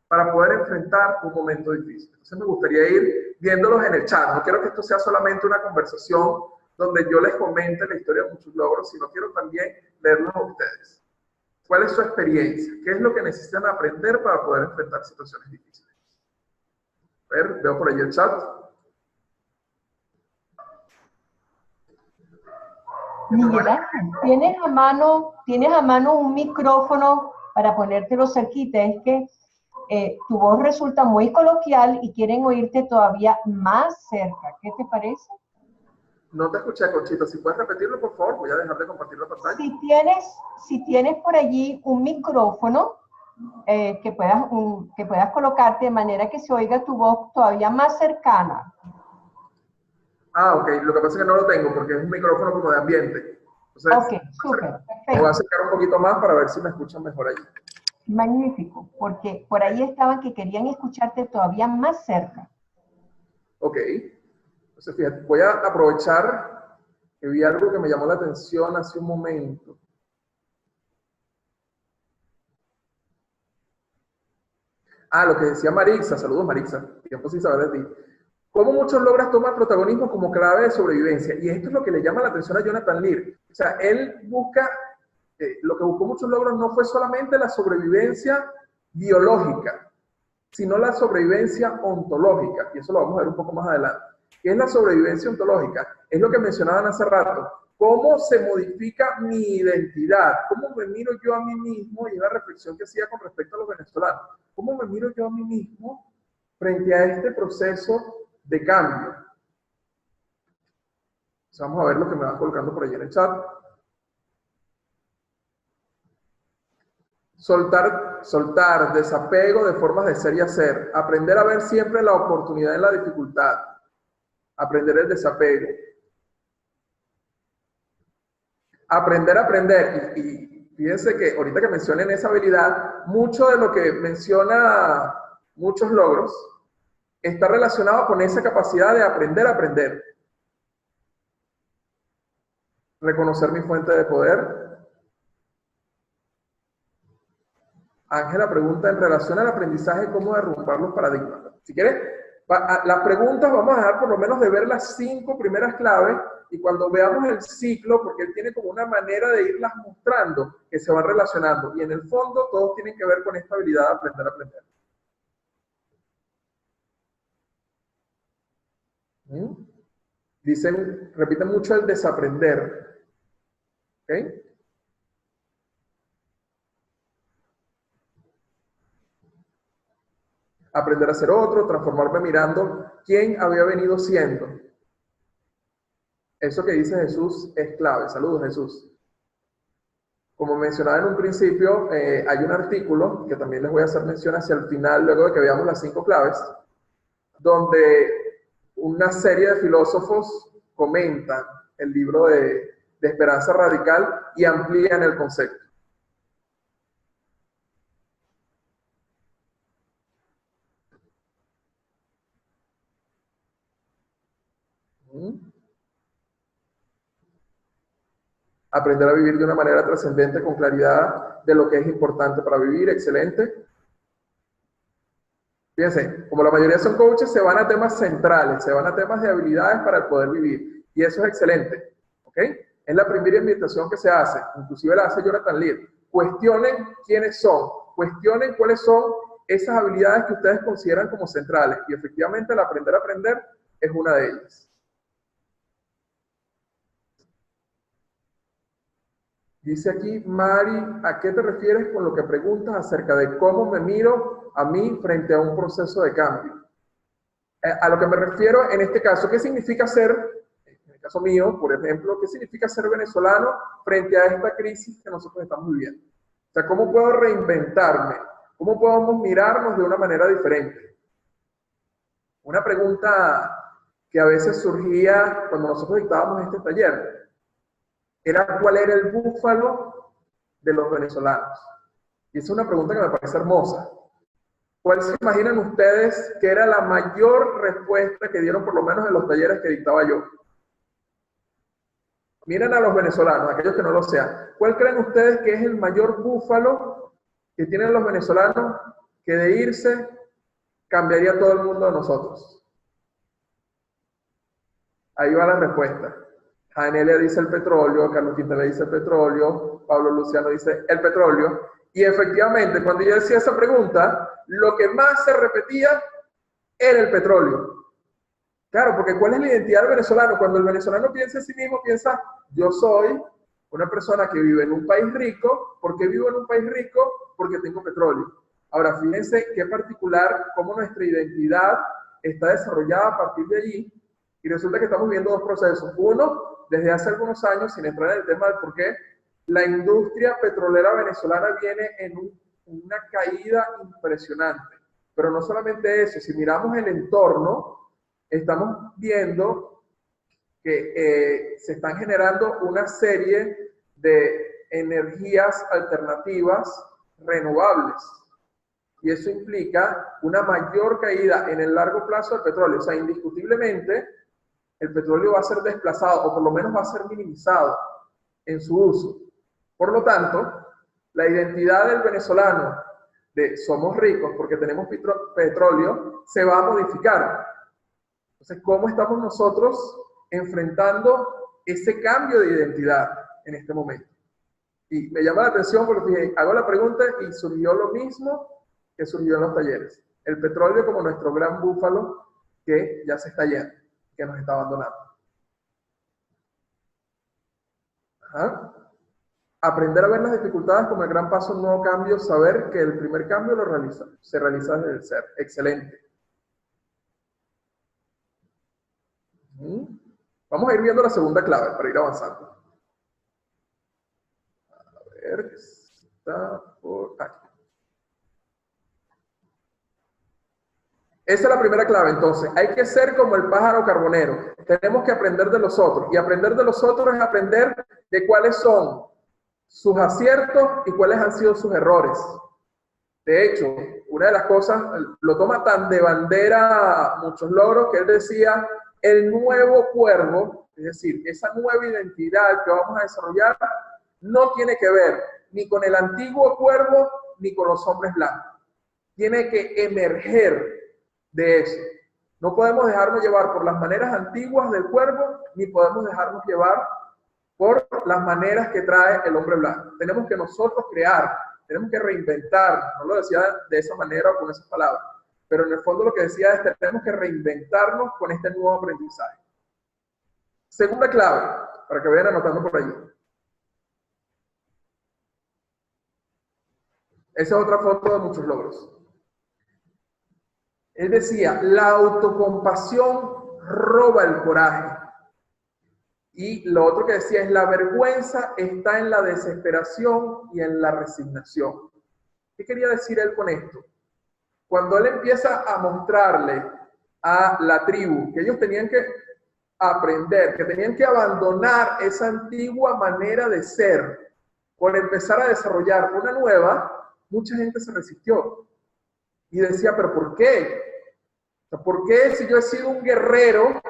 para poder enfrentar un momento difícil? Entonces, me gustaría ir viéndolos en el chat. No quiero que esto sea solamente una conversación donde yo les comente la historia de muchos logros, sino quiero también leerlos a ustedes. ¿Cuál es su experiencia? ¿Qué es lo que necesitan aprender para poder enfrentar situaciones difíciles? A ver, veo por ahí el chat. Miguel Ángel, ¿tienes a mano un micrófono para ponértelo cerquita? Es que tu voz resulta muy coloquial y quieren oírte todavía más cerca. ¿Qué te parece? No te escuché, Conchita. Si puedes repetirlo, por favor, voy a dejar de compartir la pantalla. Si tienes por allí un micrófono que puedas colocarte de manera que se oiga tu voz todavía más cercana. Ah, ok. Lo que pasa es que no lo tengo porque es un micrófono como de ambiente. Entonces, Ok, súper, perfecto. me voy a acercar un poquito más para ver si me escuchan mejor allí. Magnífico, porque por ahí estaban que querían escucharte todavía más cerca. Ok. Entonces, fíjate, voy a aprovechar que vi algo que me llamó la atención hace un momento. Ah, lo que decía Marixa. Saludos, Marixa. Tiempo sin saber de ti. ¿Cómo muchos logros toman protagonismo como clave de sobrevivencia? Y esto es lo que le llama la atención a Jonathan Lear. O sea, él busca, lo que buscó muchos logros no fue solamente la sobrevivencia biológica, sino la sobrevivencia ontológica. Y eso lo vamos a ver un poco más adelante. ¿Qué es la sobrevivencia ontológica? Es lo que mencionaban hace rato. ¿Cómo se modifica mi identidad? ¿Cómo me miro yo a mí mismo? Y una reflexión que hacía con respecto a los venezolanos. ¿Cómo me miro yo a mí mismo frente a este proceso de cambio? Entonces vamos a ver lo que me van colocando por ahí en el chat. Soltar, desapego de formas de ser y hacer. Aprender a ver siempre la oportunidad en la dificultad. Aprender el desapego. Aprender a aprender. Y fíjense que ahorita que mencionen esa habilidad, mucho de lo que menciona muchos logros está relacionado con esa capacidad de aprender a aprender. Reconocer mi fuente de poder. Ángela pregunta en relación al aprendizaje, ¿cómo derrumbar los paradigmas? Si quieres, las preguntas vamos a dejar por lo menos de ver las 5 primeras claves y cuando veamos el ciclo, porque él tiene como una manera de irlas mostrando que se van relacionando y en el fondo todos tienen que ver con esta habilidad de aprender a aprender. Dicen, repiten mucho el desaprender. ¿Ok? Aprender a ser otro, transformarme mirando quién había venido siendo. Eso que dice Jesús es clave. Saludos, Jesús. Como mencionaba en un principio, hay un artículo que también les voy a hacer mención hacia el final, luego de que veamos las 5 claves, donde una serie de filósofos comentan el libro de Esperanza Radical y amplían el concepto. Aprender a vivir de una manera trascendente con claridad de lo que es importante para vivir, excelente. Fíjense, como la mayoría son coaches, se van a temas centrales, se van a temas de habilidades para el poder vivir. Y eso es excelente, ¿ok? Es la primera invitación que se hace, inclusive la hace Jonathan Lear. Cuestionen quiénes son, cuestionen cuáles son esas habilidades que ustedes consideran como centrales. Y efectivamente el aprender a aprender es una de ellas. Dice aquí, Mari, ¿a qué te refieres con lo que preguntas acerca de cómo me miro a mí frente a un proceso de cambio? A lo que me refiero en este caso, ¿qué significa ser, en el caso mío, por ejemplo, qué significa ser venezolano frente a esta crisis que nosotros estamos viviendo? O sea, ¿cómo puedo reinventarme? ¿Cómo podemos mirarnos de una manera diferente? Una pregunta que a veces surgía cuando nosotros dictábamos este taller era cuál era el búfalo de los venezolanos. Y esa es una pregunta que me parece hermosa. ¿Cuál se imaginan ustedes que era la mayor respuesta que dieron por lo menos en los talleres que dictaba yo? Miren a los venezolanos, aquellos que no lo sean. ¿Cuál creen ustedes que es el mayor búfalo que tienen los venezolanos que de irse cambiaría todo el mundo de nosotros? Ahí va la respuesta. Janelia dice el petróleo, Carlos Quintana dice el petróleo, Pablo Luciano dice el petróleo. Y efectivamente, cuando yo decía esa pregunta, lo que más se repetía era el petróleo. Claro, porque ¿cuál es la identidad del venezolano? Cuando el venezolano piensa en sí mismo, piensa, yo soy una persona que vive en un país rico. ¿Por qué vivo en un país rico? Porque tengo petróleo. Ahora, fíjense qué particular, cómo nuestra identidad está desarrollada a partir de allí. Y resulta que estamos viendo dos procesos. Uno, desde hace algunos años, sin entrar en el tema del por qué, la industria petrolera venezolana viene en una caída impresionante. Pero no solamente eso, si miramos el entorno, estamos viendo que se están generando una serie de energías alternativas renovables. Y eso implica una mayor caída en el largo plazo del petróleo. O sea, indiscutiblemente, el petróleo va a ser desplazado, o por lo menos va a ser minimizado en su uso. Por lo tanto, la identidad del venezolano de somos ricos porque tenemos petróleo se va a modificar. Entonces, ¿cómo estamos nosotros enfrentando ese cambio de identidad en este momento? Y me llama la atención porque fíjense, hago la pregunta y surgió lo mismo que surgió en los talleres. El petróleo como nuestro gran búfalo que ya se está yendo, que nos está abandonando. Ajá. Aprender a ver las dificultades como el gran paso a un nuevo cambio, saber que el primer cambio se realiza desde el ser. Excelente. Vamos a ir viendo la segunda clave para ir avanzando. A ver, está por aquí. Esa es la primera clave, entonces. Hay que ser como el pájaro carbonero. Tenemos que aprender de los otros. Y aprender de los otros es aprender de cuáles son sus aciertos y cuáles han sido sus errores. De hecho, una de las cosas, lo toma tan de bandera Muchos Logros, que él decía, el nuevo cuervo, es decir, esa nueva identidad que vamos a desarrollar, no tiene que ver ni con el antiguo cuervo, ni con los hombres blancos. Tiene que emerger de eso. No podemos dejarnos llevar por las maneras antiguas del cuervo, ni podemos dejarnos llevar por las maneras que trae el hombre blanco. Tenemos que nosotros crear, tenemos que reinventar. No lo decía de esa manera o con esas palabras, pero en el fondo lo que decía es que tenemos que reinventarnos con este nuevo aprendizaje. Segunda clave, para que vayan anotando por allí. Esa es otra foto de Muchos Logros. Él decía, la autocompasión roba el coraje. Y lo otro que decía es, la vergüenza está en la desesperación y en la resignación. ¿Qué quería decir él con esto? Cuando él empieza a mostrarle a la tribu que ellos tenían que aprender, que tenían que abandonar esa antigua manera de ser por empezar a desarrollar una nueva, mucha gente se resistió. Y decía, ¿pero por qué? ¿Por qué si yo he sido un guerrero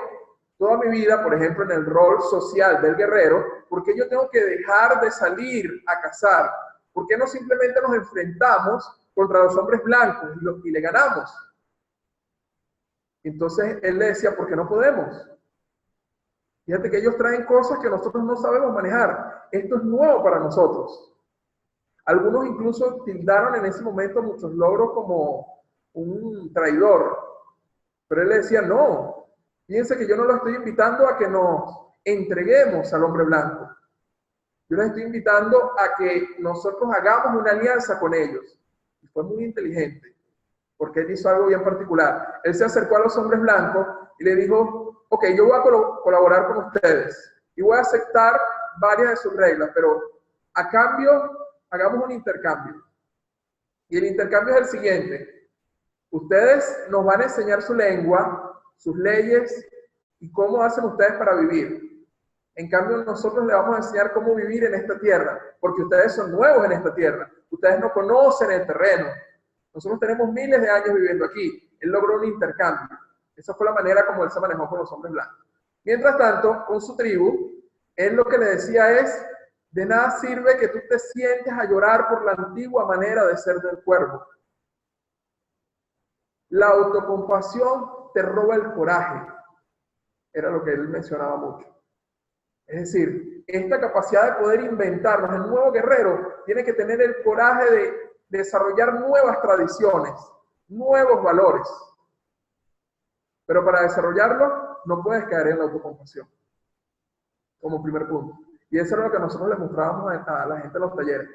toda mi vida, por ejemplo, en el rol social del guerrero, por qué yo tengo que dejar de salir a cazar? ¿Por qué no simplemente nos enfrentamos contra los hombres blancos y le ganamos? Entonces él le decía, ¿por qué no podemos? Fíjate que ellos traen cosas que nosotros no sabemos manejar. Esto es nuevo para nosotros. Algunos incluso tildaron en ese momento Muchos Logros como un traidor. Pero él le decía, no, fíjense que yo no los estoy invitando a que nos entreguemos al hombre blanco. Yo les estoy invitando a que nosotros hagamos una alianza con ellos. Y fue muy inteligente, porque él hizo algo bien particular. Él se acercó a los hombres blancos y le dijo, ok, yo voy a colaborar con ustedes y voy a aceptar varias de sus reglas, pero a cambio hagamos un intercambio. Y el intercambio es el siguiente. Ustedes nos van a enseñar su lengua, sus leyes y cómo hacen ustedes para vivir. En cambio, nosotros les vamos a enseñar cómo vivir en esta tierra, porque ustedes son nuevos en esta tierra. Ustedes no conocen el terreno. Nosotros tenemos miles de años viviendo aquí. Él logró un intercambio. Esa fue la manera como él se manejó con los hombres blancos. Mientras tanto, con su tribu, él lo que le decía es, de nada sirve que tú te sientes a llorar por la antigua manera de ser del cuervo. La autocompasión te roba el coraje. Era lo que él mencionaba mucho. Es decir, esta capacidad de poder inventarnos, el nuevo guerrero tiene que tener el coraje de desarrollar nuevas tradiciones, nuevos valores. Pero para desarrollarlo, no puedes caer en la autocompasión, como primer punto. Y eso es lo que nosotros le mostrábamos a la gente en los talleres.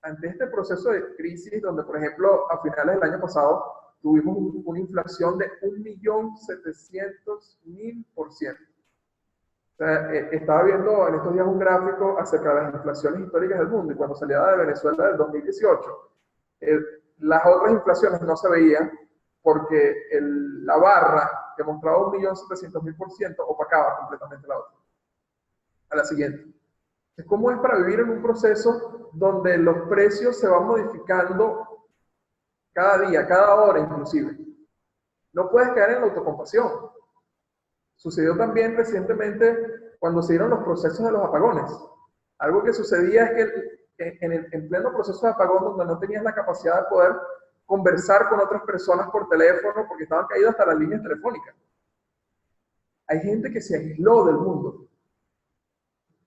Ante este proceso de crisis, donde, por ejemplo, a finales del año pasado, tuvimos una inflación de 1.700.000%. O sea, estaba viendo en estos días un gráfico acerca de las inflaciones históricas del mundo, y cuando salía de Venezuela del 2018, las otras inflaciones no se veían porque la barra que mostraba 1.700.000% opacaba completamente la otra. A la siguiente. ¿Cómo es para vivir en un proceso donde los precios se van modificando cada día, cada hora inclusive? No puedes caer en la autocompasión. Sucedió también recientemente cuando se dieron los procesos de los apagones. Algo que sucedía es que en pleno proceso de apagón, donde no tenías la capacidad de poder conversar con otras personas por teléfono porque estaban caídas hasta las líneas telefónicas, hay gente que se aisló del mundo.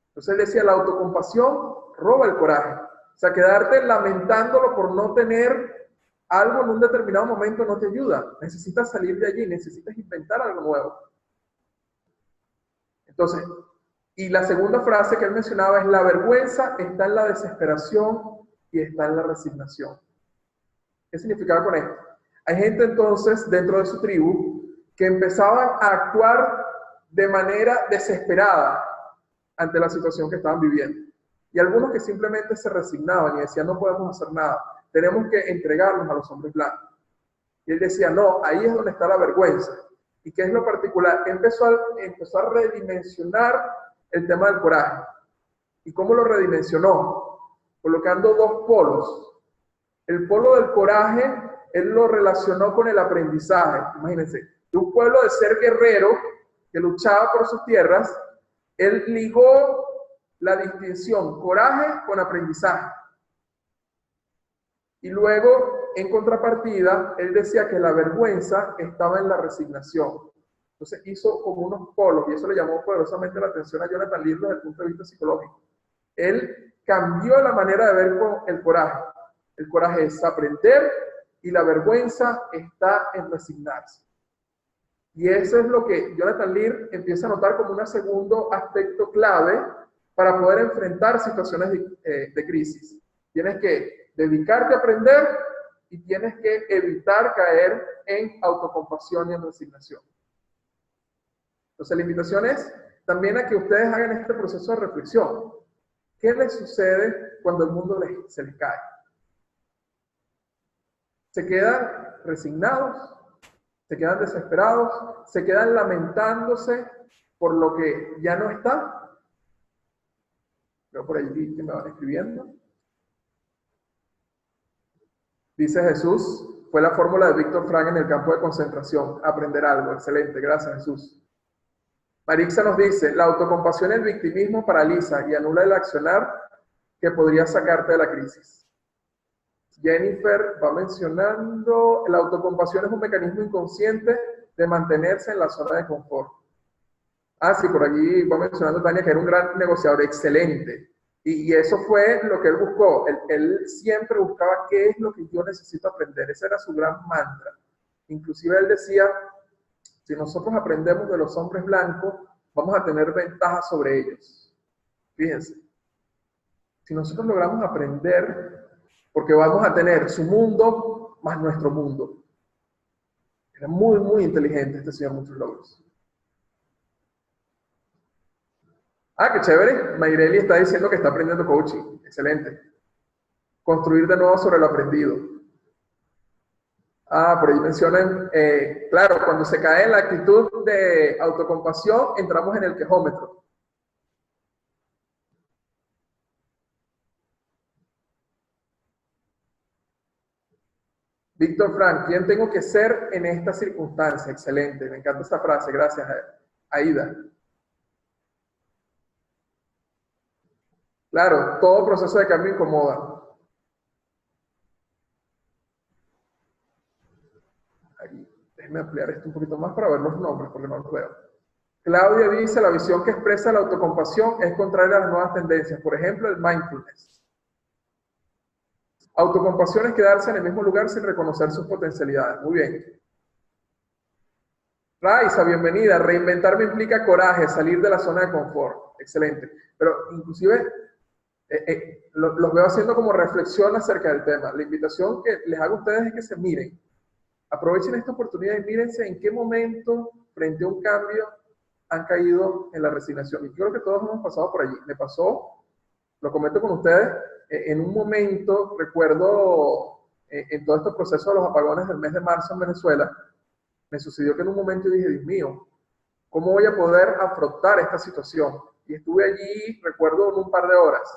Entonces él decía, la autocompasión roba el coraje. O sea, quedarte lamentándolo por no tener algo en un determinado momento no te ayuda. Necesitas salir de allí, necesitas inventar algo nuevo. Entonces, y la segunda frase que él mencionaba es, la vergüenza está en la desesperación y está en la resignación. ¿Qué significaba con esto? Hay gente entonces dentro de su tribu que empezaban a actuar de manera desesperada ante la situación que estaban viviendo. Y algunos que simplemente se resignaban y decían, no podemos hacer nada, tenemos que entregarnos a los hombres blancos. Y él decía, no, ahí es donde está la vergüenza. ¿Y qué es lo particular? Empezó a redimensionar el tema del coraje. ¿Y cómo lo redimensionó? Colocando dos polos. El polo del coraje, él lo relacionó con el aprendizaje. Imagínense, de un pueblo de ser guerrero que luchaba por sus tierras, él ligó la distinción coraje con aprendizaje. Y luego, en contrapartida, él decía que la vergüenza estaba en la resignación. Entonces hizo como unos polos, y eso le llamó poderosamente la atención a Jonathan Lear desde el punto de vista psicológico. Él cambió la manera de ver con el coraje. El coraje es aprender y la vergüenza está en resignarse. Y eso es lo que Jonathan Lear empieza a notar como un segundo aspecto clave para poder enfrentar situaciones de crisis. Tienes que dedicarte a aprender y tienes que evitar caer en autocompasión y en resignación. Entonces la invitación es también a que ustedes hagan este proceso de reflexión. ¿Qué les sucede cuando el mundo se les cae? ¿Se quedan resignados? ¿Se quedan desesperados? ¿Se quedan lamentándose por lo que ya no está? Veo por allí que me van escribiendo. Dice Jesús, fue la fórmula de Víctor Frank en el campo de concentración. Aprender algo. Excelente, gracias Jesús. Marixa nos dice, la autocompasión y el victimismo paraliza y anula el accionar que podría sacarte de la crisis. Jennifer va mencionando, la autocompasión es un mecanismo inconsciente de mantenerse en la zona de confort. Ah, sí, por allí va mencionando Tania que era un gran negociador, excelente. Y eso fue lo que él buscó. Él siempre buscaba qué es lo que yo necesito aprender. Ese era su gran mantra. Inclusive él decía, si nosotros aprendemos de los hombres blancos, vamos a tener ventajas sobre ellos. Fíjense. Si nosotros logramos aprender, porque vamos a tener su mundo más nuestro mundo. Era muy, muy inteligente este señor, muchos logros. Ah, qué chévere. Mayreli está diciendo que está aprendiendo coaching. Excelente. Construir de nuevo sobre lo aprendido. Ah, por ahí mencionan, claro, cuando se cae en la actitud de autocompasión, entramos en el quejómetro. Víctor Frank, ¿quién tengo que ser en esta circunstancia? Excelente, me encanta esta frase, gracias Aida. Claro, todo proceso de cambio incomoda. Aquí, déjenme ampliar esto un poquito más para ver los nombres, porque no los veo. Claudia dice, la visión que expresa la autocompasión es contraria a las nuevas tendencias. Por ejemplo, el mindfulness. Autocompasión es quedarse en el mismo lugar sin reconocer sus potencialidades. Muy bien. Raiza, bienvenida. Reinventarme implica coraje, salir de la zona de confort. Excelente. Pero inclusive los veo haciendo como reflexión acerca del tema. La invitación que les hago a ustedes es que se miren. Aprovechen esta oportunidad y mírense en qué momento, frente a un cambio, han caído en la resignación. Y creo que todos hemos pasado por allí. Me pasó, lo comento con ustedes, en un momento, recuerdo, en todo este proceso de los apagones del mes de marzo en Venezuela, me sucedió que en un momento dije, Dios mío, ¿cómo voy a poder afrontar esta situación? Y estuve allí, recuerdo, en un par de horas.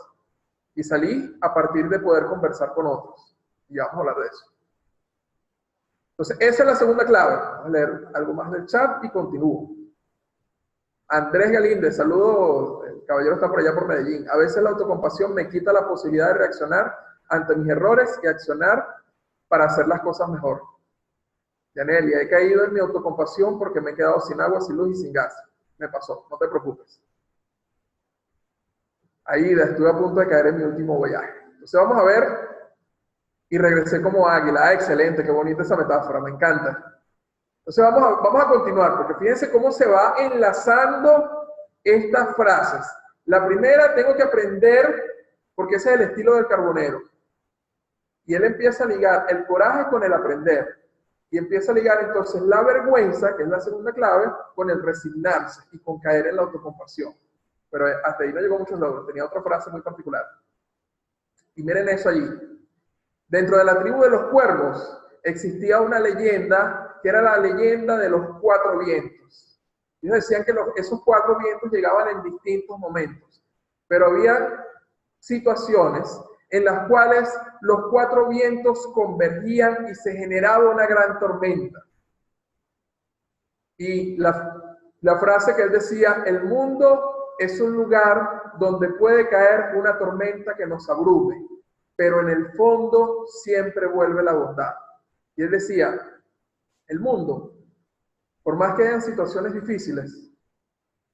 Y salí a partir de poder conversar con otros. Y ya vamos a hablar de eso. Entonces, esa es la segunda clave. Vamos a leer algo más del chat y continúo. Andrés Galíndez, saludos. El caballero está por allá por Medellín. A veces la autocompasión me quita la posibilidad de reaccionar ante mis errores y accionar para hacer las cosas mejor. Yanelia, he caído en mi autocompasión porque me he quedado sin agua, sin luz y sin gas. Me pasó, no te preocupes. Aida, estuve a punto de caer en mi último viaje. Entonces vamos a ver, y regresé como águila. Ah, excelente, qué bonita esa metáfora, me encanta. Entonces vamos a continuar, porque fíjense cómo se va enlazando estas frases. La primera, tengo que aprender, porque ese es el estilo del carbonero. Y él empieza a ligar el coraje con el aprender. Y empieza a ligar entonces la vergüenza, que es la segunda clave, con el resignarse y con caer en la autocompasión. Pero hasta ahí no llegó muchos logros, tenía otra frase muy particular. Y miren eso allí. Dentro de la tribu de los cuervos existía una leyenda, que era la leyenda de los 4 vientos. Ellos decían que esos 4 vientos llegaban en distintos momentos, pero había situaciones en las cuales los 4 vientos convergían y se generaba una gran tormenta. Y la frase que él decía, el mundo es un lugar donde puede caer una tormenta que nos abrume, pero en el fondo siempre vuelve la bondad. Y él decía, el mundo, por más que hayan situaciones difíciles,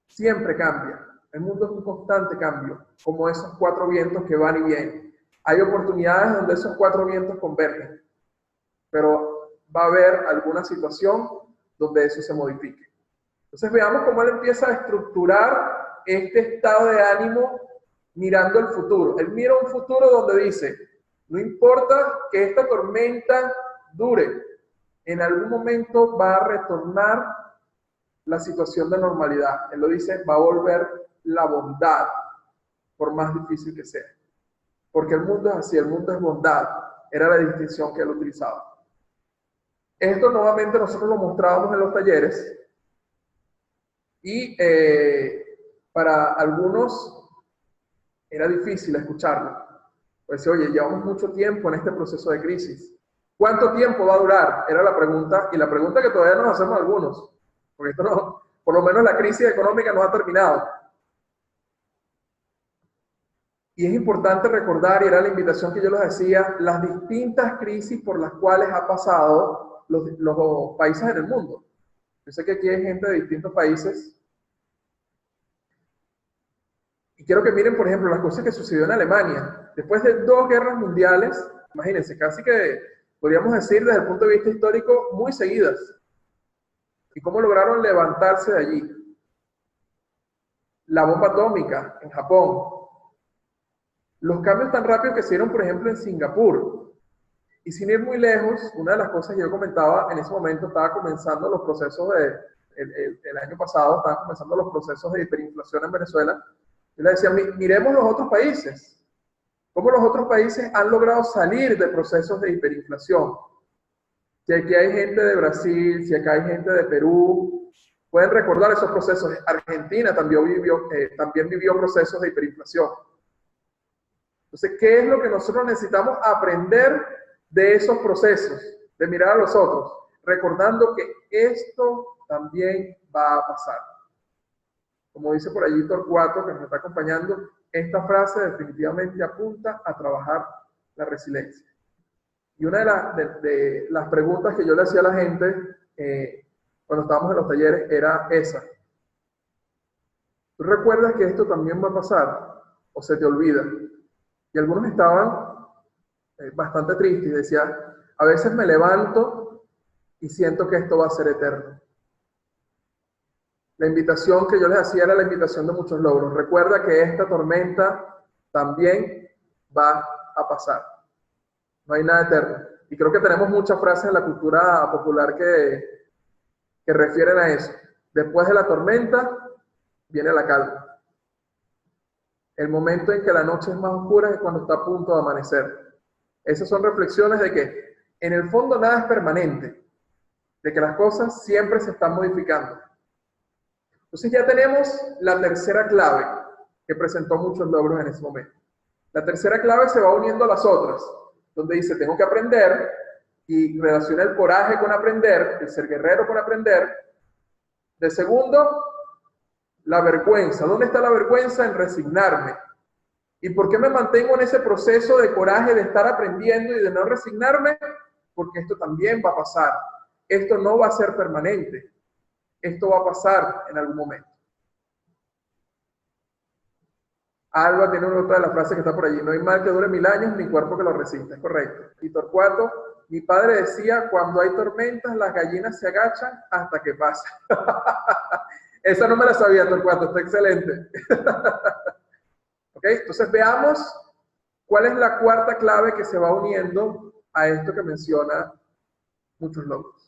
siempre cambia. El mundo es un constante cambio, como esos 4 vientos que van y vienen. Hay oportunidades donde esos 4 vientos convergen, pero va a haber alguna situación donde eso se modifique. Entonces veamos cómo él empieza a estructurar este estado de ánimo mirando el futuro. Él mira un futuro donde dice, no importa que esta tormenta dure, en algún momento va a retornar la situación de normalidad. Él lo dice, va a volver la bondad, por más difícil que sea. Porque el mundo es así, el mundo es bondad. Era la distinción que él utilizaba. Esto nuevamente nosotros lo mostrábamos en los talleres y para algunos era difícil escucharlo. Pues oye, llevamos mucho tiempo en este proceso de crisis. ¿Cuánto tiempo va a durar? Era la pregunta, y la pregunta que todavía nos hacemos algunos, porque esto no, por lo menos la crisis económica no ha terminado. Y es importante recordar, y era la invitación que yo les hacía, las distintas crisis por las cuales ha pasado los países en el mundo. Yo sé que aquí hay gente de distintos países. Y quiero que miren, por ejemplo, las cosas que sucedió en Alemania. Después de 2 guerras mundiales, imagínense, casi que podríamos decir desde el punto de vista histórico, muy seguidas. Y cómo lograron levantarse de allí. La bomba atómica en Japón. Los cambios tan rápidos que se dieron, por ejemplo, en Singapur. Y sin ir muy lejos, una de las cosas que yo comentaba, en ese momento estaba comenzando los procesos el año pasado, estaban comenzando los procesos de hiperinflación en Venezuela. Yo le decía, miremos los otros países. Cómo los otros países han logrado salir de procesos de hiperinflación. Si aquí hay gente de Brasil, si acá hay gente de Perú, pueden recordar esos procesos. Argentina también vivió procesos de hiperinflación. Entonces, ¿qué es lo que nosotros necesitamos aprender de esos procesos? De mirar a los otros, recordando que esto también va a pasar. Como dice por allí Torcuato, que nos está acompañando, esta frase definitivamente apunta a trabajar la resiliencia. Y una de las preguntas que yo le hacía a la gente cuando estábamos en los talleres era esa. Tú recuerdas que esto también va a pasar, o se te olvida. Y algunos estaban bastante tristes y decían, a veces me levanto y siento que esto va a ser eterno. La invitación que yo les hacía era la invitación de muchos logros. Recuerda que esta tormenta también va a pasar. No hay nada eterno. Y creo que tenemos muchas frases en la cultura popular que refieren a eso. Después de la tormenta, viene la calma. El momento en que la noche es más oscura es cuando está a punto de amanecer. Esas son reflexiones de que en el fondo nada es permanente, de que las cosas siempre se están modificando. Entonces ya tenemos la tercera clave que presentó muchos logros en ese momento. La tercera clave se va uniendo a las otras, donde dice tengo que aprender y relaciona el coraje con aprender, el ser guerrero con aprender. De segundo, la vergüenza. ¿Dónde está la vergüenza? En resignarme. ¿Y por qué me mantengo en ese proceso de coraje de estar aprendiendo y de no resignarme? Porque esto también va a pasar. Esto no va a ser permanente. Esto va a pasar en algún momento. Alba tiene otra de las frases que está por allí. No hay mal que dure 1000 años, ni cuerpo que lo resista. Es correcto. Y Torcuato, mi padre decía, cuando hay tormentas, las gallinas se agachan hasta que pasa. Esa no me la sabía, Torcuato. Está excelente. ¿Ok? Entonces veamos cuál es la cuarta clave que se va uniendo a esto que menciona muchos logros.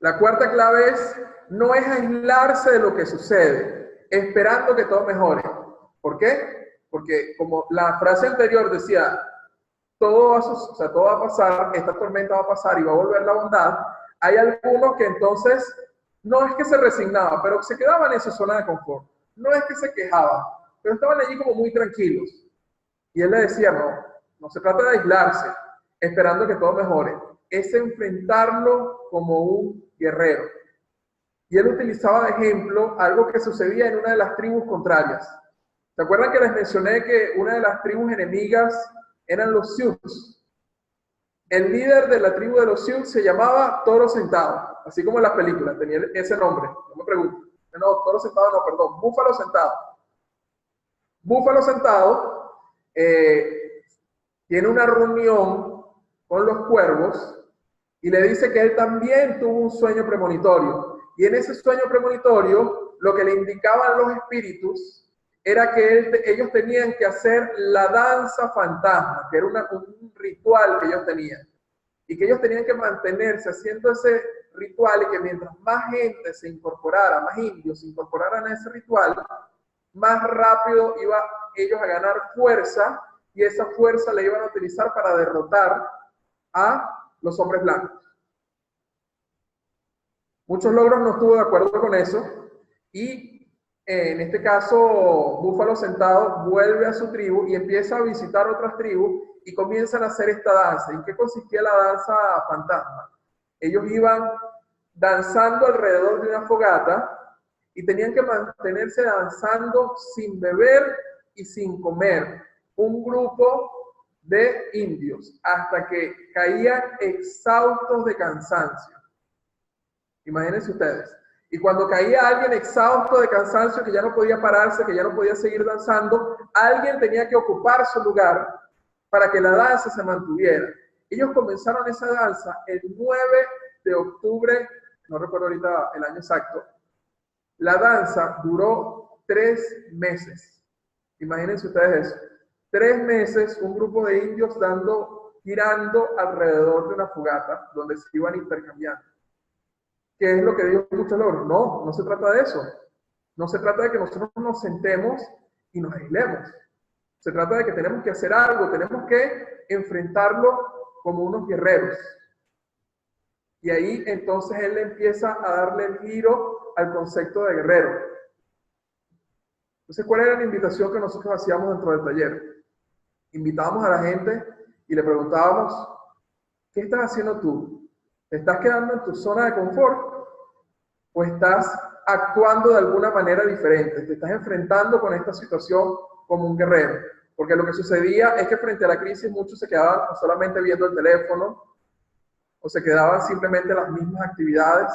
La cuarta clave no es aislarse de lo que sucede, esperando que todo mejore. ¿Por qué? Porque como la frase anterior decía, todo va a pasar, esta tormenta va a pasar y va a volver la bondad, hay algunos que entonces no es que se resignaban, pero se quedaban en su zona de confort. No es que se quejaban, pero estaban allí como muy tranquilos. Y él le decía, no se trata de aislarse, esperando que todo mejore. Es enfrentarlo como un guerrero. Y él utilizaba de ejemplo algo que sucedía en una de las tribus contrarias. ¿Se acuerdan que les mencioné que una de las tribus enemigas eran los Sioux? El líder de la tribu de los Sioux se llamaba Toro Sentado, así como en las películas, tenía ese nombre, no me pregunten. No, Toro Sentado no, perdón, Búfalo Sentado. Búfalo Sentado tiene una reunión con los cuervos y le dice que él también tuvo un sueño premonitorio. Y en ese sueño premonitorio, lo que le indicaban los espíritus era que ellos tenían que hacer la danza fantasma, que era un ritual que ellos tenían. Y que ellos tenían que mantenerse haciendo ese ritual y que mientras más gente se incorporara, más indios se incorporaran a ese ritual, más rápido iba ellos a ganar fuerza y esa fuerza la iban a utilizar para derrotar a los hombres blancos. Muchos logros no estuvo de acuerdo con eso y en este caso Búfalo Sentado vuelve a su tribu y empieza a visitar otras tribus y comienzan a hacer esta danza. ¿En qué consistía la danza fantasma? Ellos iban danzando alrededor de una fogata y tenían que mantenerse danzando sin beber y sin comer. Un grupo de indios hasta que caían exhaustos de cansancio. Imagínense ustedes. Y cuando caía alguien exhausto de cansancio, que ya no podía pararse, que ya no podía seguir danzando, alguien tenía que ocupar su lugar para que la danza se mantuviera. Ellos comenzaron esa danza el 9 de octubre, no recuerdo ahorita el año exacto. La danza duró 3 meses. Imagínense ustedes eso. 3 meses, un grupo de indios girando alrededor de una fogata donde se iban intercambiando. ¿Qué es lo que dijo muchos logros? No se trata de eso. No se trata de que nosotros nos sentemos y nos aislemos. Se trata de que tenemos que hacer algo, tenemos que enfrentarlo como unos guerreros. Y ahí entonces él empieza a darle el giro al concepto de guerrero. Entonces, ¿cuál era la invitación que nosotros hacíamos dentro del taller? Invitábamos a la gente y le preguntábamos, ¿qué estás haciendo tú? ¿Te estás quedando en tu zona de confort? ¿O estás actuando de alguna manera diferente? ¿Te estás enfrentando con esta situación como un guerrero? Porque lo que sucedía es que frente a la crisis muchos se quedaban solamente viendo el teléfono o se quedaban simplemente en las mismas actividades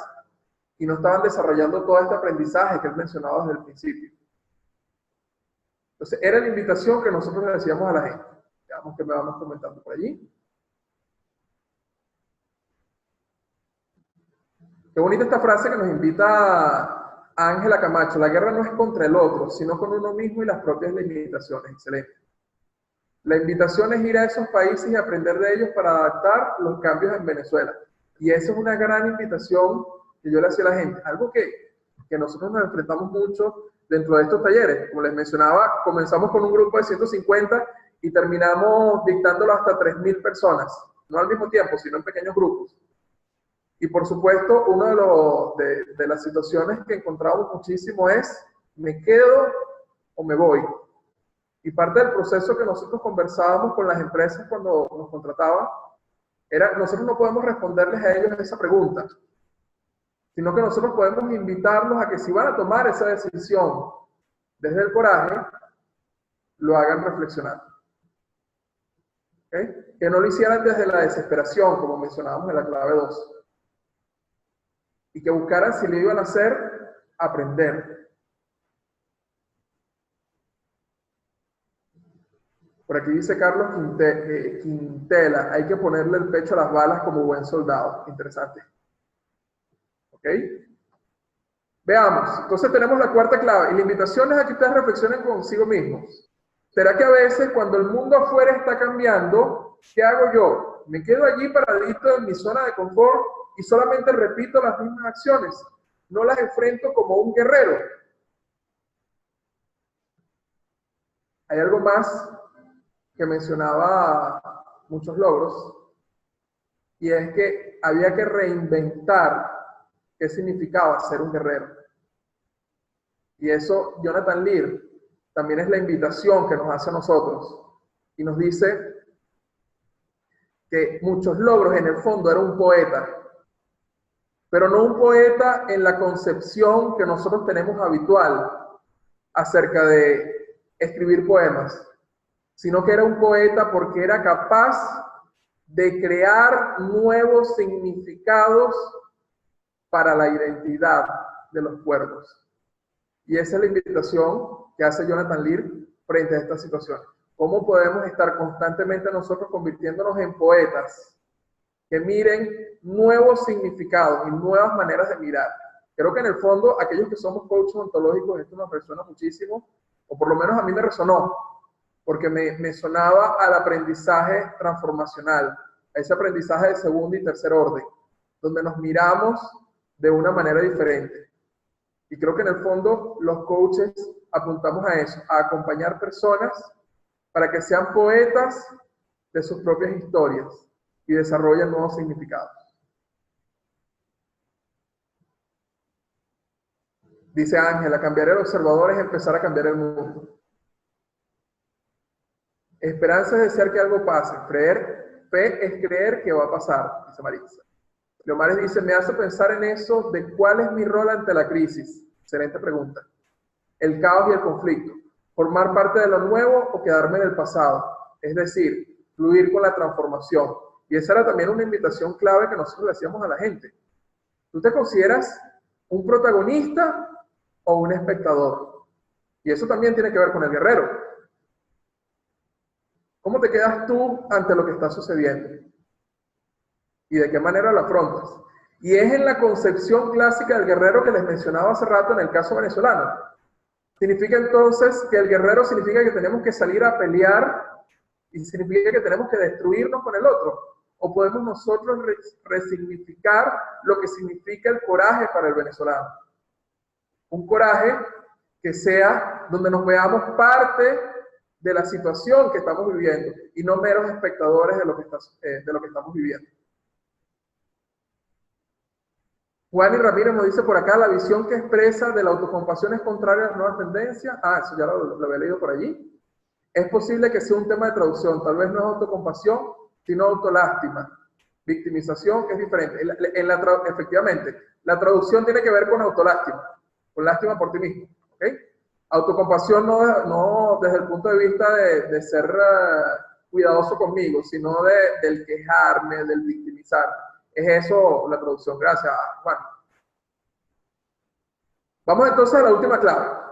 y no estaban desarrollando todo este aprendizaje que él mencionaba desde el principio. Entonces, era la invitación que nosotros le decíamos a la gente. Veamos que me vamos comentando por allí. Qué bonita esta frase que nos invita a Ángela Camacho. La guerra no es contra el otro, sino con uno mismo y las propias limitaciones. Excelente. La invitación es ir a esos países y aprender de ellos para adaptar los cambios en Venezuela. Y eso es una gran invitación que yo le hacía a la gente. Algo que nosotros nos enfrentamos mucho dentro de estos talleres. Como les mencionaba, comenzamos con un grupo de 150 y terminamos dictándolo hasta 3.000 personas. No al mismo tiempo, sino en pequeños grupos. Y por supuesto, una de las situaciones que encontramos muchísimo es, ¿me quedo o me voy? Y parte del proceso que nosotros conversábamos con las empresas cuando nos contrataban, era, nosotros no podemos responderles a ellos esa pregunta, sino que nosotros podemos invitarlos a que si van a tomar esa decisión desde el coraje, lo hagan reflexionando. ¿Okay? Que no lo hicieran desde la desesperación, como mencionábamos en la clave 2. Y que buscaran, si lo iban a hacer, aprender. Por aquí dice Carlos Quintela, hay que ponerle el pecho a las balas como buen soldado. Interesante. ¿Ok? Veamos. Entonces tenemos la cuarta clave. Y la invitación es a que ustedes reflexionen consigo mismos. ¿Será que a veces cuando el mundo afuera está cambiando, qué hago yo? ¿Me quedo allí paradito en mi zona de confort y solamente repito las mismas acciones? No las enfrento como un guerrero. Hay algo más que mencionaba muchos logros, y es que había que reinventar qué significaba ser un guerrero. Y eso, Jonathan Lear, también es la invitación que nos hace a nosotros, y nos dice que muchos logros en el fondo era un poeta, pero no un poeta en la concepción que nosotros tenemos habitual acerca de escribir poemas, sino que era un poeta porque era capaz de crear nuevos significados para la identidad de los pueblos. Y esa es la invitación que hace Jonathan Lear frente a esta situación. ¿Cómo podemos estar constantemente nosotros convirtiéndonos en poetas que miren nuevos significados y nuevas maneras de mirar? Creo que en el fondo, aquellos que somos coaches ontológicos, esto nos resuena muchísimo, o por lo menos a mí me resonó, porque me sonaba al aprendizaje transformacional, a ese aprendizaje de segundo y tercer orden, donde nos miramos de una manera diferente. Y creo que en el fondo los coaches apuntamos a eso, a acompañar personas para que sean poetas de sus propias historias y desarrollen nuevos significados. Dice Ángela, cambiar el observador es empezar a cambiar el mundo. Esperanza es desear que algo pase. Fe es creer que va a pasar, dice Marisa. Leomares dice, me hace pensar en eso de cuál es mi rol ante la crisis. Excelente pregunta. El caos y el conflicto. Formar parte de lo nuevo o quedarme en el pasado. Es decir, fluir con la transformación. Y esa era también una invitación clave que nosotros le hacíamos a la gente. ¿Tú te consideras un protagonista o un espectador? Y eso también tiene que ver con el guerrero. ¿Cómo te quedas tú ante lo que está sucediendo? ¿Y de qué manera lo afrontas? Y es en la concepción clásica del guerrero que les mencionaba hace rato en el caso venezolano. Significa entonces que el guerrero significa que tenemos que salir a pelear y significa que tenemos que destruirnos con el otro. ¿O podemos nosotros resignificar lo que significa el coraje para el venezolano? Un coraje que sea donde nos veamos parte de la situación que estamos viviendo y no meros espectadores de lo que estamos viviendo. Juan y Ramírez nos dice por acá, la visión que expresa de la autocompasión es contraria a las nuevas tendencias. Ah, eso ya lo había leído por allí. Es posible que sea un tema de traducción, tal vez no es autocompasión, sino autolástima. Victimización, que es diferente. Efectivamente, la traducción tiene que ver con autolástima, con lástima por ti mismo. ¿Okay? Autocompasión no desde el punto de vista de ser cuidadoso conmigo, sino del quejarme, del victimizar. Es eso la traducción. Gracias, Juan. Vamos entonces a la última clave.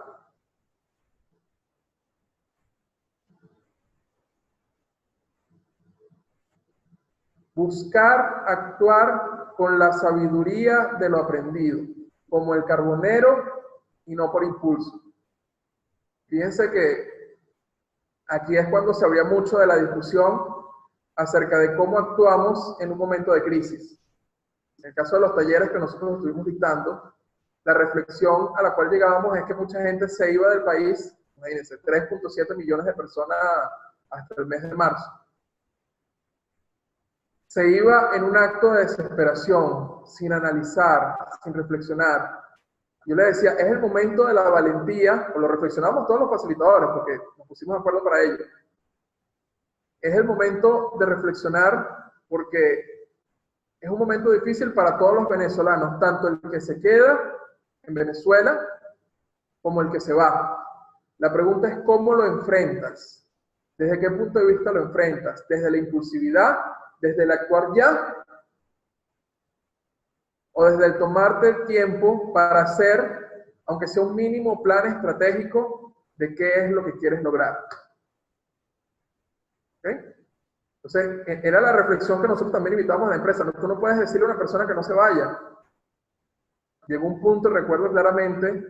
Buscar actuar con la sabiduría de lo aprendido, como el carbonero y no por impulso. Fíjense que aquí es cuando se había mucho de la discusión acerca de cómo actuamos en un momento de crisis. En el caso de los talleres que nosotros estuvimos dictando, la reflexión a la cual llegábamos es que mucha gente se iba del país, imagínense, 3.7 millones de personas hasta el mes de marzo. Se iba en un acto de desesperación, sin analizar, sin reflexionar. Yo le decía, es el momento de la valentía, o lo reflexionamos todos los facilitadores, porque nos pusimos de acuerdo para ello. Es el momento de reflexionar, porque es un momento difícil para todos los venezolanos, tanto el que se queda en Venezuela, como el que se va. La pregunta es cómo lo enfrentas. ¿Desde qué punto de vista lo enfrentas? ¿Desde la impulsividad? ¿Desde el actuar ya? ¿O desde el tomarte el tiempo para hacer, aunque sea un mínimo plan estratégico, de qué es lo que quieres lograr? ¿Okay? Entonces, era la reflexión que nosotros también invitamos a la empresa. Tú no puedes decirle a una persona que no se vaya. Llegó un punto, recuerdo claramente,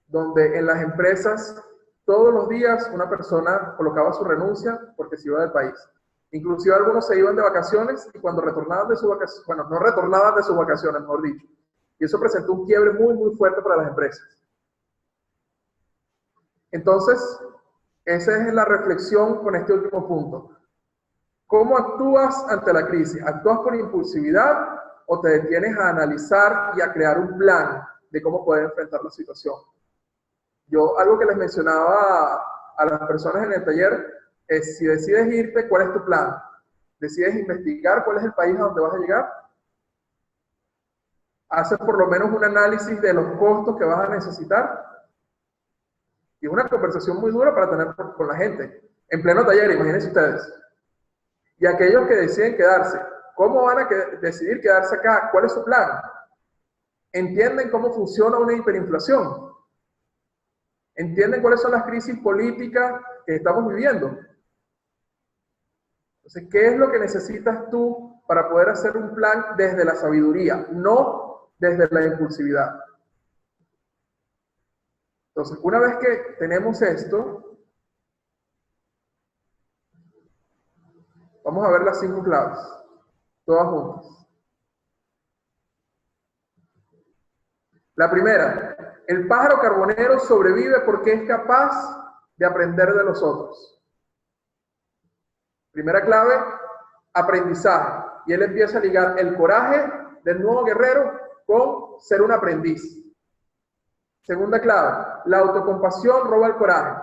donde en las empresas todos los días una persona colocaba su renuncia porque se iba del país. Inclusive algunos se iban de vacaciones y cuando retornaban de sus vacaciones, bueno, no retornaban de sus vacaciones, mejor dicho. Y eso presentó un quiebre muy, muy fuerte para las empresas. Entonces, esa es la reflexión con este último punto. ¿Cómo actúas ante la crisis? ¿Actúas por impulsividad o te detienes a analizar y a crear un plan de cómo poder enfrentar la situación? Yo, algo que les mencionaba a las personas en el taller es, si decides irte, ¿cuál es tu plan? ¿Decides investigar cuál es el país a donde vas a llegar? ¿Haces por lo menos un análisis de los costos que vas a necesitar? Y es una conversación muy dura para tener con la gente. En pleno taller, imagínense ustedes. Y aquellos que deciden quedarse, ¿cómo van a decidir quedarse acá? ¿Cuál es su plan? ¿Entienden cómo funciona una hiperinflación? ¿Entienden cuáles son las crisis políticas que estamos viviendo? Entonces, ¿qué es lo que necesitas tú para poder hacer un plan desde la sabiduría, no desde la impulsividad? Entonces, una vez que tenemos esto, vamos a ver las 5 claves, todas juntas. La primera, el pájaro carbonero sobrevive porque es capaz de aprender de los otros. Primera clave, aprendizaje. Y él empieza a ligar el coraje del nuevo guerrero con ser un aprendiz. Segunda clave, la autocompasión roba el coraje.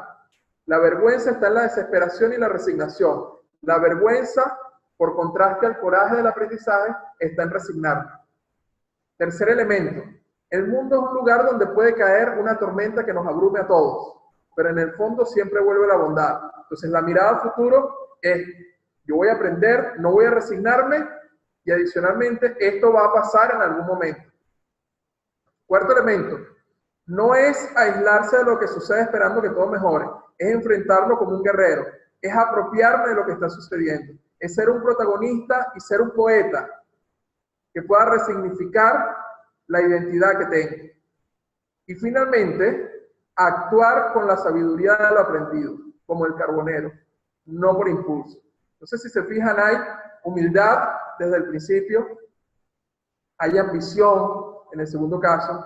La vergüenza está en la desesperación y la resignación. La vergüenza, por contraste al coraje del aprendizaje, está en resignarme. Tercer elemento, el mundo es un lugar donde puede caer una tormenta que nos abrume a todos, pero en el fondo siempre vuelve la bondad. Entonces la mirada al futuro es, yo voy a aprender, no voy a resignarme y adicionalmente esto va a pasar en algún momento. Cuarto elemento, no es aislarse de lo que sucede esperando que todo mejore, es enfrentarlo como un guerrero, es apropiarme de lo que está sucediendo, es ser un protagonista y ser un poeta que pueda resignificar la identidad que tengo. Y finalmente, actuar con la sabiduría de lo aprendido, como el carbonero, no por impulso. Entonces, si se fijan, hay humildad desde el principio, hay ambición en el segundo caso,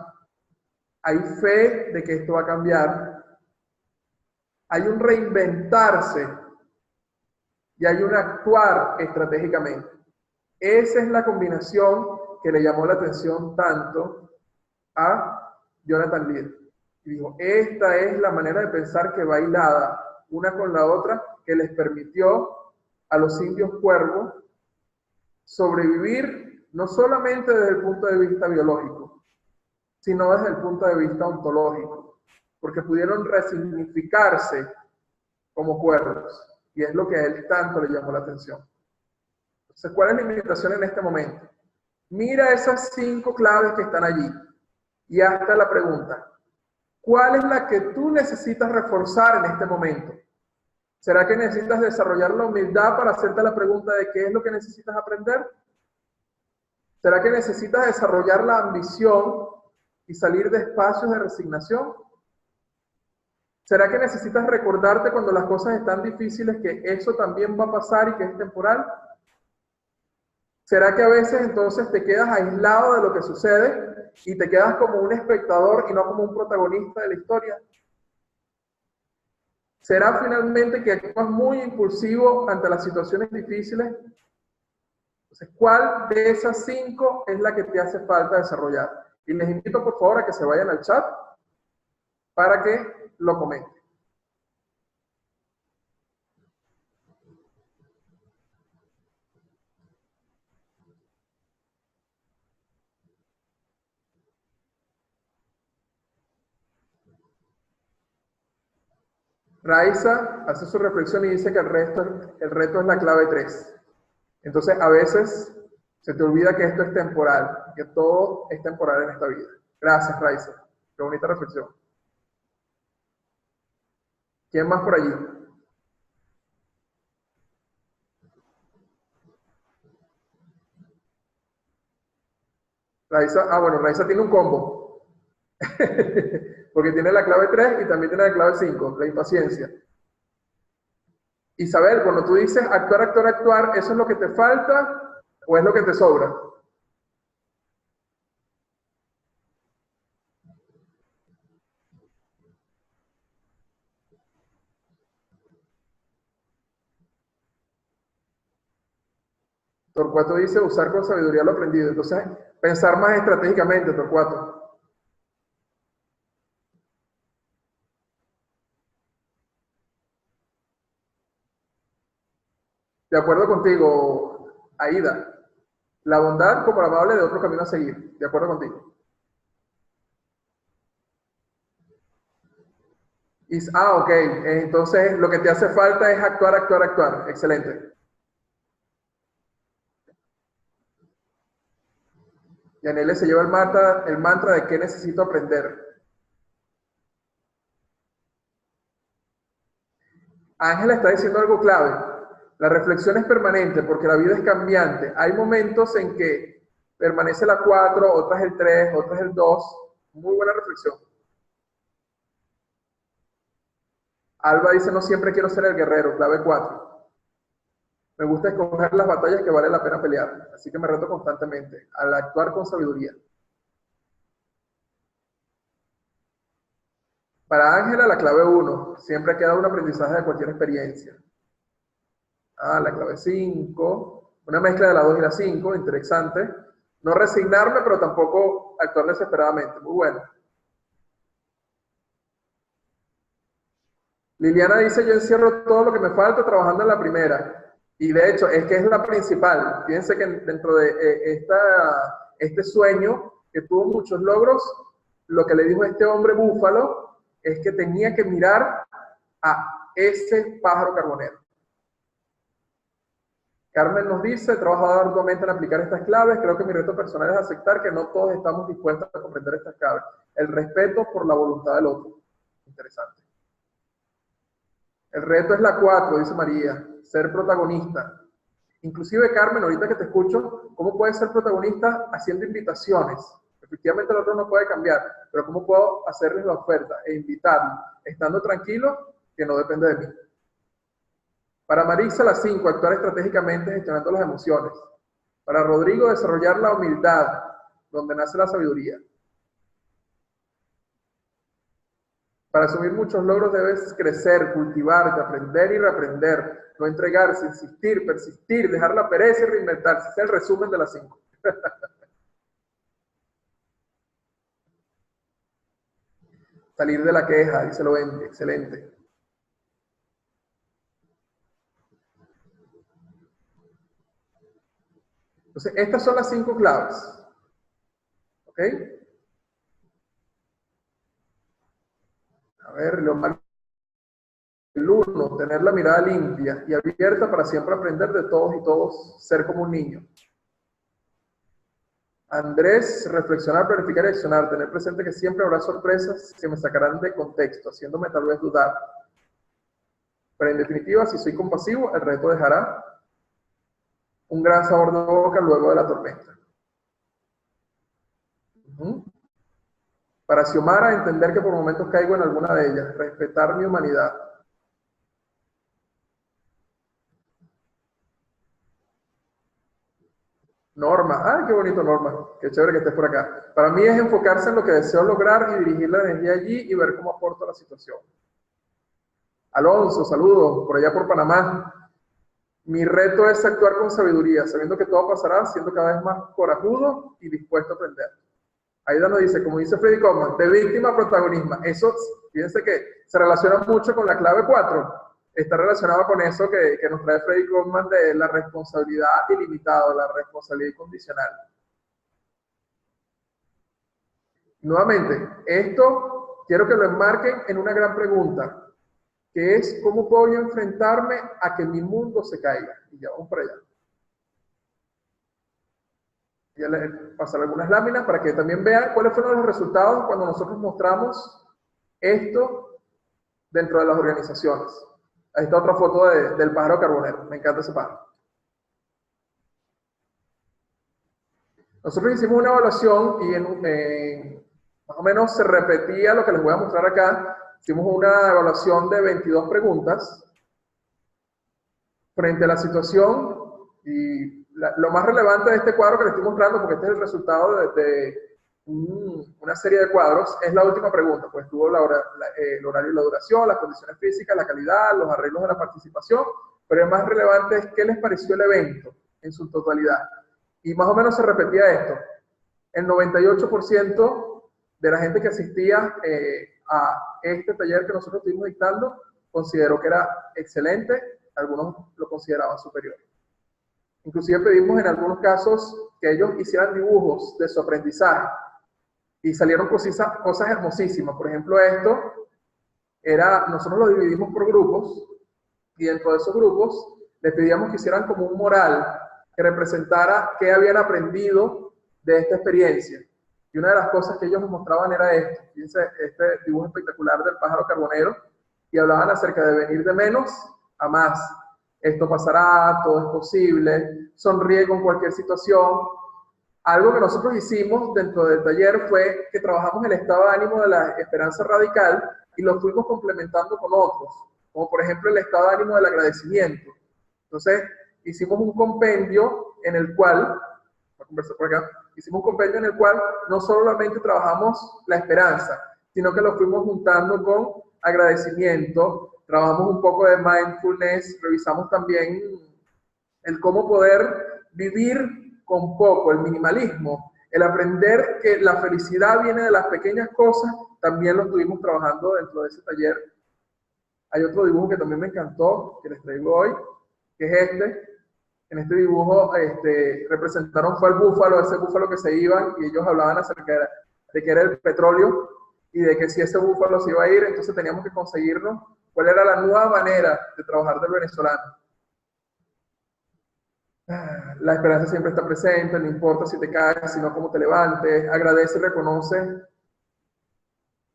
hay fe de que esto va a cambiar, hay un reinventarse y hay un actuar estratégicamente. Esa es la combinación que le llamó la atención tanto a Jonathan Lear. Y dijo, esta es la manera de pensar que va hilada una con la otra, que les permitió a los indios cuervos sobrevivir no solamente desde el punto de vista biológico, sino desde el punto de vista ontológico. porque pudieron resignificarse como cuervos. Y es lo que a él tanto le llamó la atención. Entonces, ¿cuál es la invitación en este momento? Mira esas 5 claves que están allí y hazte la pregunta: ¿cuál es la que tú necesitas reforzar en este momento? ¿Será que necesitas desarrollar la humildad para hacerte la pregunta de qué es lo que necesitas aprender? ¿Será que necesitas desarrollar la ambición y salir de espacios de resignación? ¿Será que necesitas recordarte cuando las cosas están difíciles que eso también va a pasar y que es temporal? ¿Será que a veces entonces te quedas aislado de lo que sucede y te quedas como un espectador y no como un protagonista de la historia? ¿Será finalmente que actúas muy impulsivo ante las situaciones difíciles? Entonces, ¿cuál de esas 5 es la que te hace falta desarrollar? Y les invito por favor a que se vayan al chat para que lo comenten. Raiza hace su reflexión y dice que el reto es la clave 3. Entonces, a veces se te olvida que esto es temporal, que todo es temporal en esta vida. Gracias, Raiza. Qué bonita reflexión. ¿Quién más por allí? Raiza, bueno, Raiza tiene un combo. Porque tiene la clave 3 y también tiene la clave 5, la impaciencia. Isabel, cuando tú dices actuar, actuar, actuar, ¿eso es lo que te falta o es lo que te sobra? Torcuato dice usar con sabiduría lo aprendido. Entonces, pensar más estratégicamente, Torcuato. De acuerdo contigo, Aida. La bondad como la amable de otro camino a seguir. De acuerdo contigo. Ok. Entonces, lo que te hace falta es actuar, actuar, actuar. Excelente. Yanele se lleva el mantra de qué necesito aprender. Ángela está diciendo algo clave. La reflexión es permanente porque la vida es cambiante. Hay momentos en que permanece la 4, otras el 3, otras el 2. Muy buena reflexión. Alba dice, no siempre quiero ser el guerrero, clave 4. Me gusta escoger las batallas que vale la pena pelear, así que me reto constantemente al actuar con sabiduría. Para Ángela, la clave 1, siempre queda un aprendizaje de cualquier experiencia. La clave 5, una mezcla de la 2 y la 5, interesante. No resignarme, pero tampoco actuar desesperadamente, muy bueno. Liliana dice, yo encierro todo lo que me falta trabajando en la primera. Y de hecho, es que es la principal. Fíjense que dentro de este sueño, que tuvo muchos logros, lo que le dijo este hombre búfalo es que tenía que mirar a ese pájaro carbonero. Carmen nos dice, he trabajado arduamente en aplicar estas claves, creo que mi reto personal es aceptar que no todos estamos dispuestos a comprender estas claves. El respeto por la voluntad del otro. Interesante. El reto es la 4, dice María, ser protagonista. Inclusive, Carmen, ahorita que te escucho, ¿cómo puedes ser protagonista haciendo invitaciones? Efectivamente el otro no puede cambiar, pero ¿cómo puedo hacerles la oferta e invitarlos, estando tranquilo, que no depende de mí? Para Marisa, la 5, actuar estratégicamente gestionando las emociones. Para Rodrigo, desarrollar la humildad, donde nace la sabiduría. Para asumir muchos logros debes crecer, cultivarte, aprender y reaprender, no entregarse, insistir, persistir, dejar la pereza y reinventarse. Ese es el resumen de las 5. Salir de la queja, dice Loendi, excelente. Entonces, estas son las 5 claves. ¿Ok? ver, Leomar, el 1, tener la mirada limpia y abierta para siempre aprender de todos y todos, ser como un niño. Andrés, reflexionar, planificar y accionar, tener presente que siempre habrá sorpresas que me sacarán de contexto, haciéndome tal vez dudar. Pero en definitiva, si soy compasivo, el reto dejará un gran sabor de boca luego de la tormenta. Para Xiomara, entender que por momentos caigo en alguna de ellas, respetar mi humanidad. Norma, ¡ay, qué bonito, Norma! Qué chévere que estés por acá. Para mí es enfocarse en lo que deseo lograr y dirigir la energía allí y ver cómo aporto a la situación. Alonso, saludos, por allá por Panamá. Mi reto es actuar con sabiduría, sabiendo que todo pasará, siendo cada vez más corajudo y dispuesto a aprender. Aida nos dice, como dice Freddy Kaufman, de víctima a protagonismo. Eso, fíjense que se relaciona mucho con la clave 4. Está relacionado con eso que nos trae Freddy Kaufman de la responsabilidad ilimitada, la responsabilidad incondicional. Nuevamente, esto quiero que lo enmarquen en una gran pregunta, que es ¿cómo puedo yo enfrentarme a que mi mundo se caiga? Y ya vamos para allá. Ya les pasaré algunas láminas para que también vean cuáles fueron los resultados cuando nosotros mostramos esto dentro de las organizaciones. Ahí está otra foto del pájaro carbonero. Me encanta ese pájaro. Nosotros hicimos una evaluación y más o menos se repetía lo que les voy a mostrar acá. Hicimos una evaluación de 22 preguntas frente a la situación y lo más relevante de este cuadro que les estoy mostrando, porque este es el resultado de una serie de cuadros, es la última pregunta, pues tuvo el horario y la duración, las condiciones físicas, la calidad, los arreglos de la participación, pero el más relevante es qué les pareció el evento en su totalidad. Y más o menos se repetía esto. El 98% de la gente que asistía a este taller que nosotros estuvimos dictando consideró que era excelente, algunos lo consideraban superior. Inclusive pedimos en algunos casos que ellos hicieran dibujos de su aprendizaje y salieron cosas hermosísimas. Por ejemplo, nosotros lo dividimos por grupos y dentro de esos grupos les pedíamos que hicieran como un mural que representara qué habían aprendido de esta experiencia. Y una de las cosas que ellos nos mostraban era esto. Fíjense, este dibujo espectacular del pájaro carbonero, y hablaban acerca de venir de menos a más. Esto pasará, todo es posible, sonríe con cualquier situación. Algo que nosotros hicimos dentro del taller fue que trabajamos el estado de ánimo de la esperanza radical y lo fuimos complementando con otros, como por ejemplo el estado de ánimo del agradecimiento. Entonces, hicimos un compendio en el cual, voy a conversar por acá, hicimos un compendio en el cual no solamente trabajamos la esperanza, sino que lo fuimos juntando con agradecimiento, trabajamos un poco de mindfulness, revisamos también el cómo poder vivir con poco, el minimalismo, el aprender que la felicidad viene de las pequeñas cosas, también lo estuvimos trabajando dentro de ese taller. Hay otro dibujo que también me encantó, que les traigo hoy, que es este. En este dibujo representaron fue el búfalo, ese búfalo que se iban, y ellos hablaban acerca de que era el petróleo, y de que si ese búfalo se iba a ir, entonces teníamos que conseguirnos cuál era la nueva manera de trabajar del venezolano. La esperanza siempre está presente, no importa si te caes, sino cómo te levantes, agradece y reconoce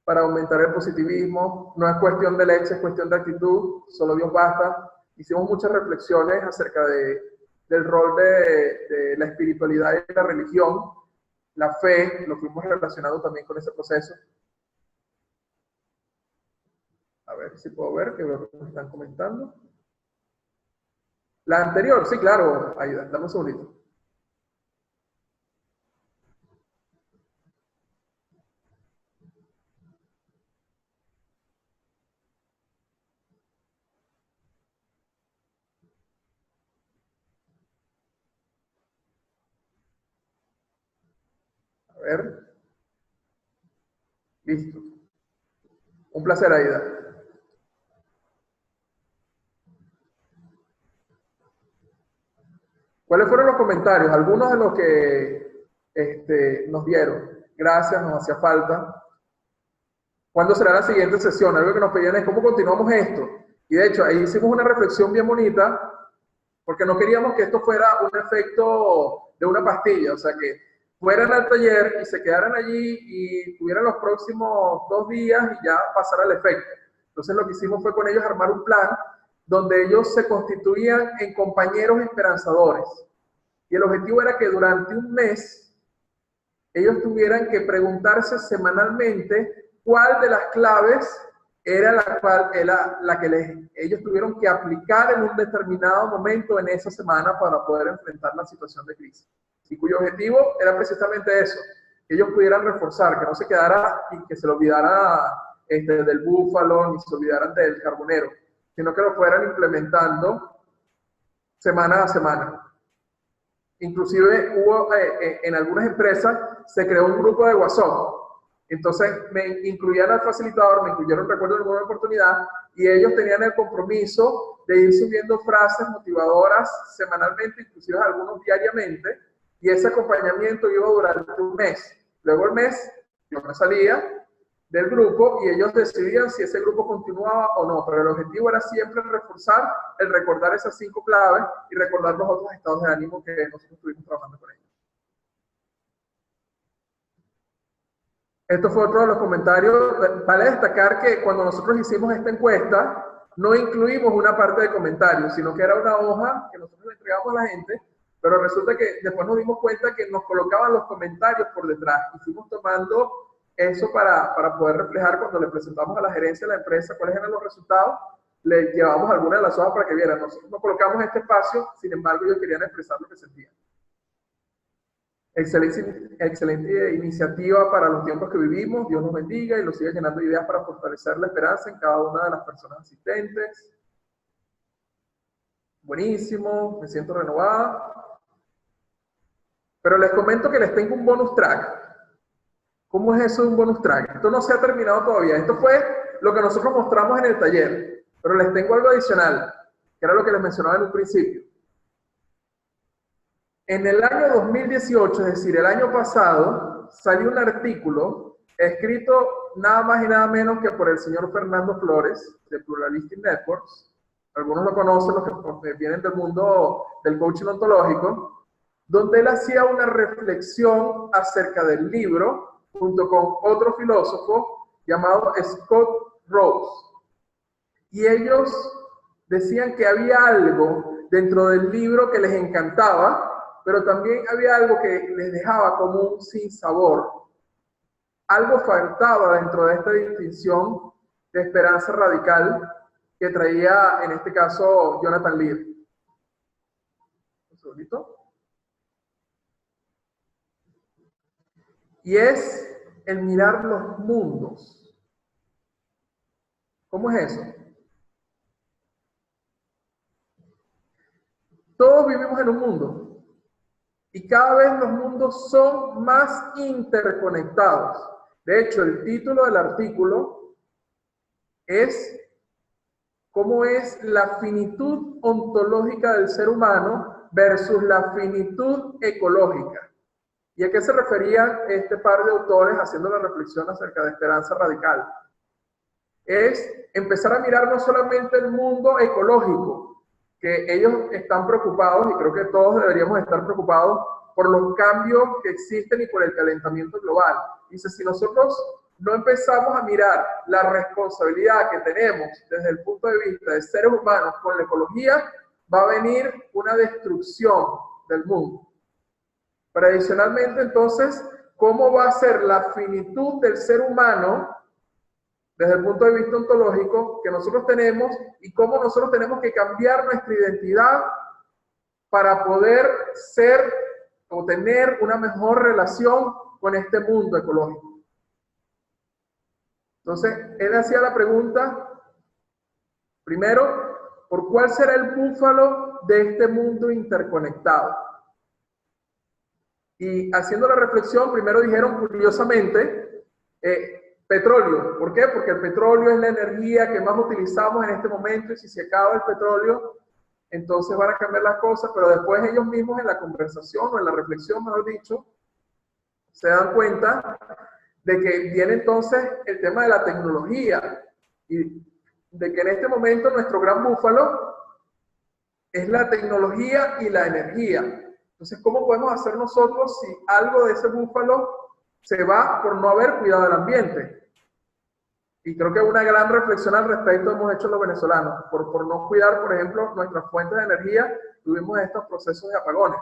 para aumentar el positivismo. No es cuestión de leche, es cuestión de actitud, solo Dios basta. Hicimos muchas reflexiones acerca del rol de la espiritualidad y la religión, la fe, lo fuimos relacionando también con ese proceso. A ver si puedo ver, que veo que me están comentando. La anterior, sí, claro, Aida, dame un segundito. A ver. Listo. Un placer, Aida. ¿Cuáles fueron los comentarios? Algunos de los que nos dieron. Gracias, nos hacía falta. ¿cuándo será la siguiente sesión? Algo que nos pedían es cómo continuamos esto. Y de hecho, ahí hicimos una reflexión bien bonita, porque no queríamos que esto fuera un efecto de una pastilla, o sea, que fueran al taller y se quedaran allí y tuvieran los próximos 2 días y ya pasara el efecto. Entonces lo que hicimos fue con ellos armar un plan donde ellos se constituían en compañeros esperanzadores. Y el objetivo era que durante un mes ellos tuvieran que preguntarse semanalmente cuál de las claves era la que ellos tuvieron que aplicar en un determinado momento en esa semana para poder enfrentar la situación de crisis. Y cuyo objetivo era precisamente eso, que ellos pudieran reforzar, que no se quedara y que se lo olvidara del búfalo, ni se olvidaran del carbonero, sino que lo fueran implementando semana a semana. Inclusive hubo en algunas empresas se creó un grupo de WhatsApp. Entonces me incluían al facilitador, me incluyeron, recuerdo, en alguna oportunidad, y ellos tenían el compromiso de ir subiendo frases motivadoras semanalmente, inclusive algunos diariamente, y ese acompañamiento iba durante un mes. Luego el mes yo me salía del grupo y ellos decidían si ese grupo continuaba o no, pero el objetivo era siempre reforzar el recordar esas 5 claves y recordar los otros estados de ánimo que nosotros estuvimos trabajando con ellos. Esto fue otro de los comentarios. Vale destacar que cuando nosotros hicimos esta encuesta, no incluimos una parte de comentarios, sino que era una hoja que nosotros le entregamos a la gente, pero resulta que después nos dimos cuenta que nos colocaban los comentarios por detrás y fuimos tomando eso para poder reflejar cuando le presentamos a la gerencia de la empresa cuáles eran los resultados, le llevamos algunas de las hojas para que vieran. Nosotros no colocamos este espacio, sin embargo ellos querían expresar lo que sentían. Excelente iniciativa para los tiempos que vivimos. Dios nos bendiga y los siga llenando de ideas para fortalecer la esperanza en cada una de las personas asistentes. Buenísimo, me siento renovada. Pero les comento que les tengo un bonus track. ¿Cómo es eso de un bonus track? Esto no se ha terminado todavía. Esto fue lo que nosotros mostramos en el taller. Pero les tengo algo adicional, que era lo que les mencionaba en un principio. En el año 2018, es decir, el año pasado, salió un artículo escrito nada más y nada menos que por el señor Fernando Flores, de Pluralistic Networks. Algunos lo conocen, los que vienen del mundo del coaching ontológico, donde él hacía una reflexión acerca del libro, junto con otro filósofo llamado Scott Rose. Y ellos decían que había algo dentro del libro que les encantaba, pero también había algo que les dejaba como un sinsabor. Algo faltaba dentro de esta distinción de esperanza radical que traía, en este caso, Jonathan Lear. Un segundito. Y es el mirar los mundos. ¿Cómo es eso? Todos vivimos en un mundo. Y cada vez los mundos son más interconectados. De hecho, el título del artículo es ¿cómo es la finitud ontológica del ser humano versus la finitud ecológica? ¿Y a qué se refería este par de autores haciendo la reflexión acerca de esperanza radical? Es empezar a mirar no solamente el mundo ecológico, que ellos están preocupados, y creo que todos deberíamos estar preocupados por los cambios que existen y por el calentamiento global. Dice, si nosotros no empezamos a mirar la responsabilidad que tenemos desde el punto de vista de seres humanos con la ecología, va a venir una destrucción del mundo. Pero adicionalmente, entonces, ¿cómo va a ser la finitud del ser humano desde el punto de vista ontológico que nosotros tenemos y cómo nosotros tenemos que cambiar nuestra identidad para poder ser o tener una mejor relación con este mundo ecológico? Entonces, él hacía la pregunta, primero, ¿por cuál será el búfalo de este mundo interconectado? Y haciendo la reflexión, primero dijeron, curiosamente, petróleo. ¿Por qué? Porque el petróleo es la energía que más utilizamos en este momento y si se acaba el petróleo, entonces van a cambiar las cosas, pero después ellos mismos en la conversación o en la reflexión, mejor dicho, se dan cuenta de que viene entonces el tema de la tecnología y de que en este momento nuestro gran búfalo es la tecnología y la energía. Entonces, ¿cómo podemos hacer nosotros si algo de ese búfalo se va por no haber cuidado del ambiente? Y creo que una gran reflexión al respecto hemos hecho los venezolanos. Por no cuidar, por ejemplo, nuestras fuentes de energía, tuvimos estos procesos de apagones.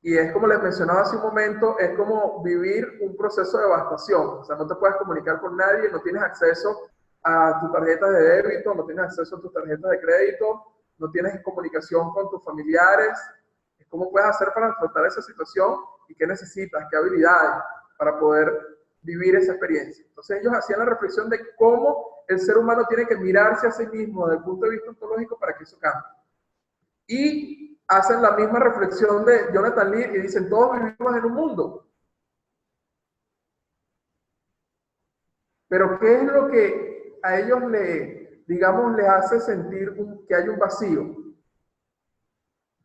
Y es como les mencionaba hace un momento, es como vivir un proceso de devastación. O sea, no te puedes comunicar con nadie, no tienes acceso a tus tarjetas de débito, no tienes acceso a tus tarjetas de crédito, no tienes comunicación con tus familiares. ¿Cómo puedes hacer para afrontar esa situación? ¿Y qué necesitas? ¿Qué habilidades para poder vivir esa experiencia? Entonces ellos hacían la reflexión de cómo el ser humano tiene que mirarse a sí mismo desde el punto de vista ontológico para que eso cambie. Y hacen la misma reflexión de Jonathan Lear y dicen, todos vivimos en un mundo. Pero ¿qué es lo que a ellos les hace sentir que hay un vacío?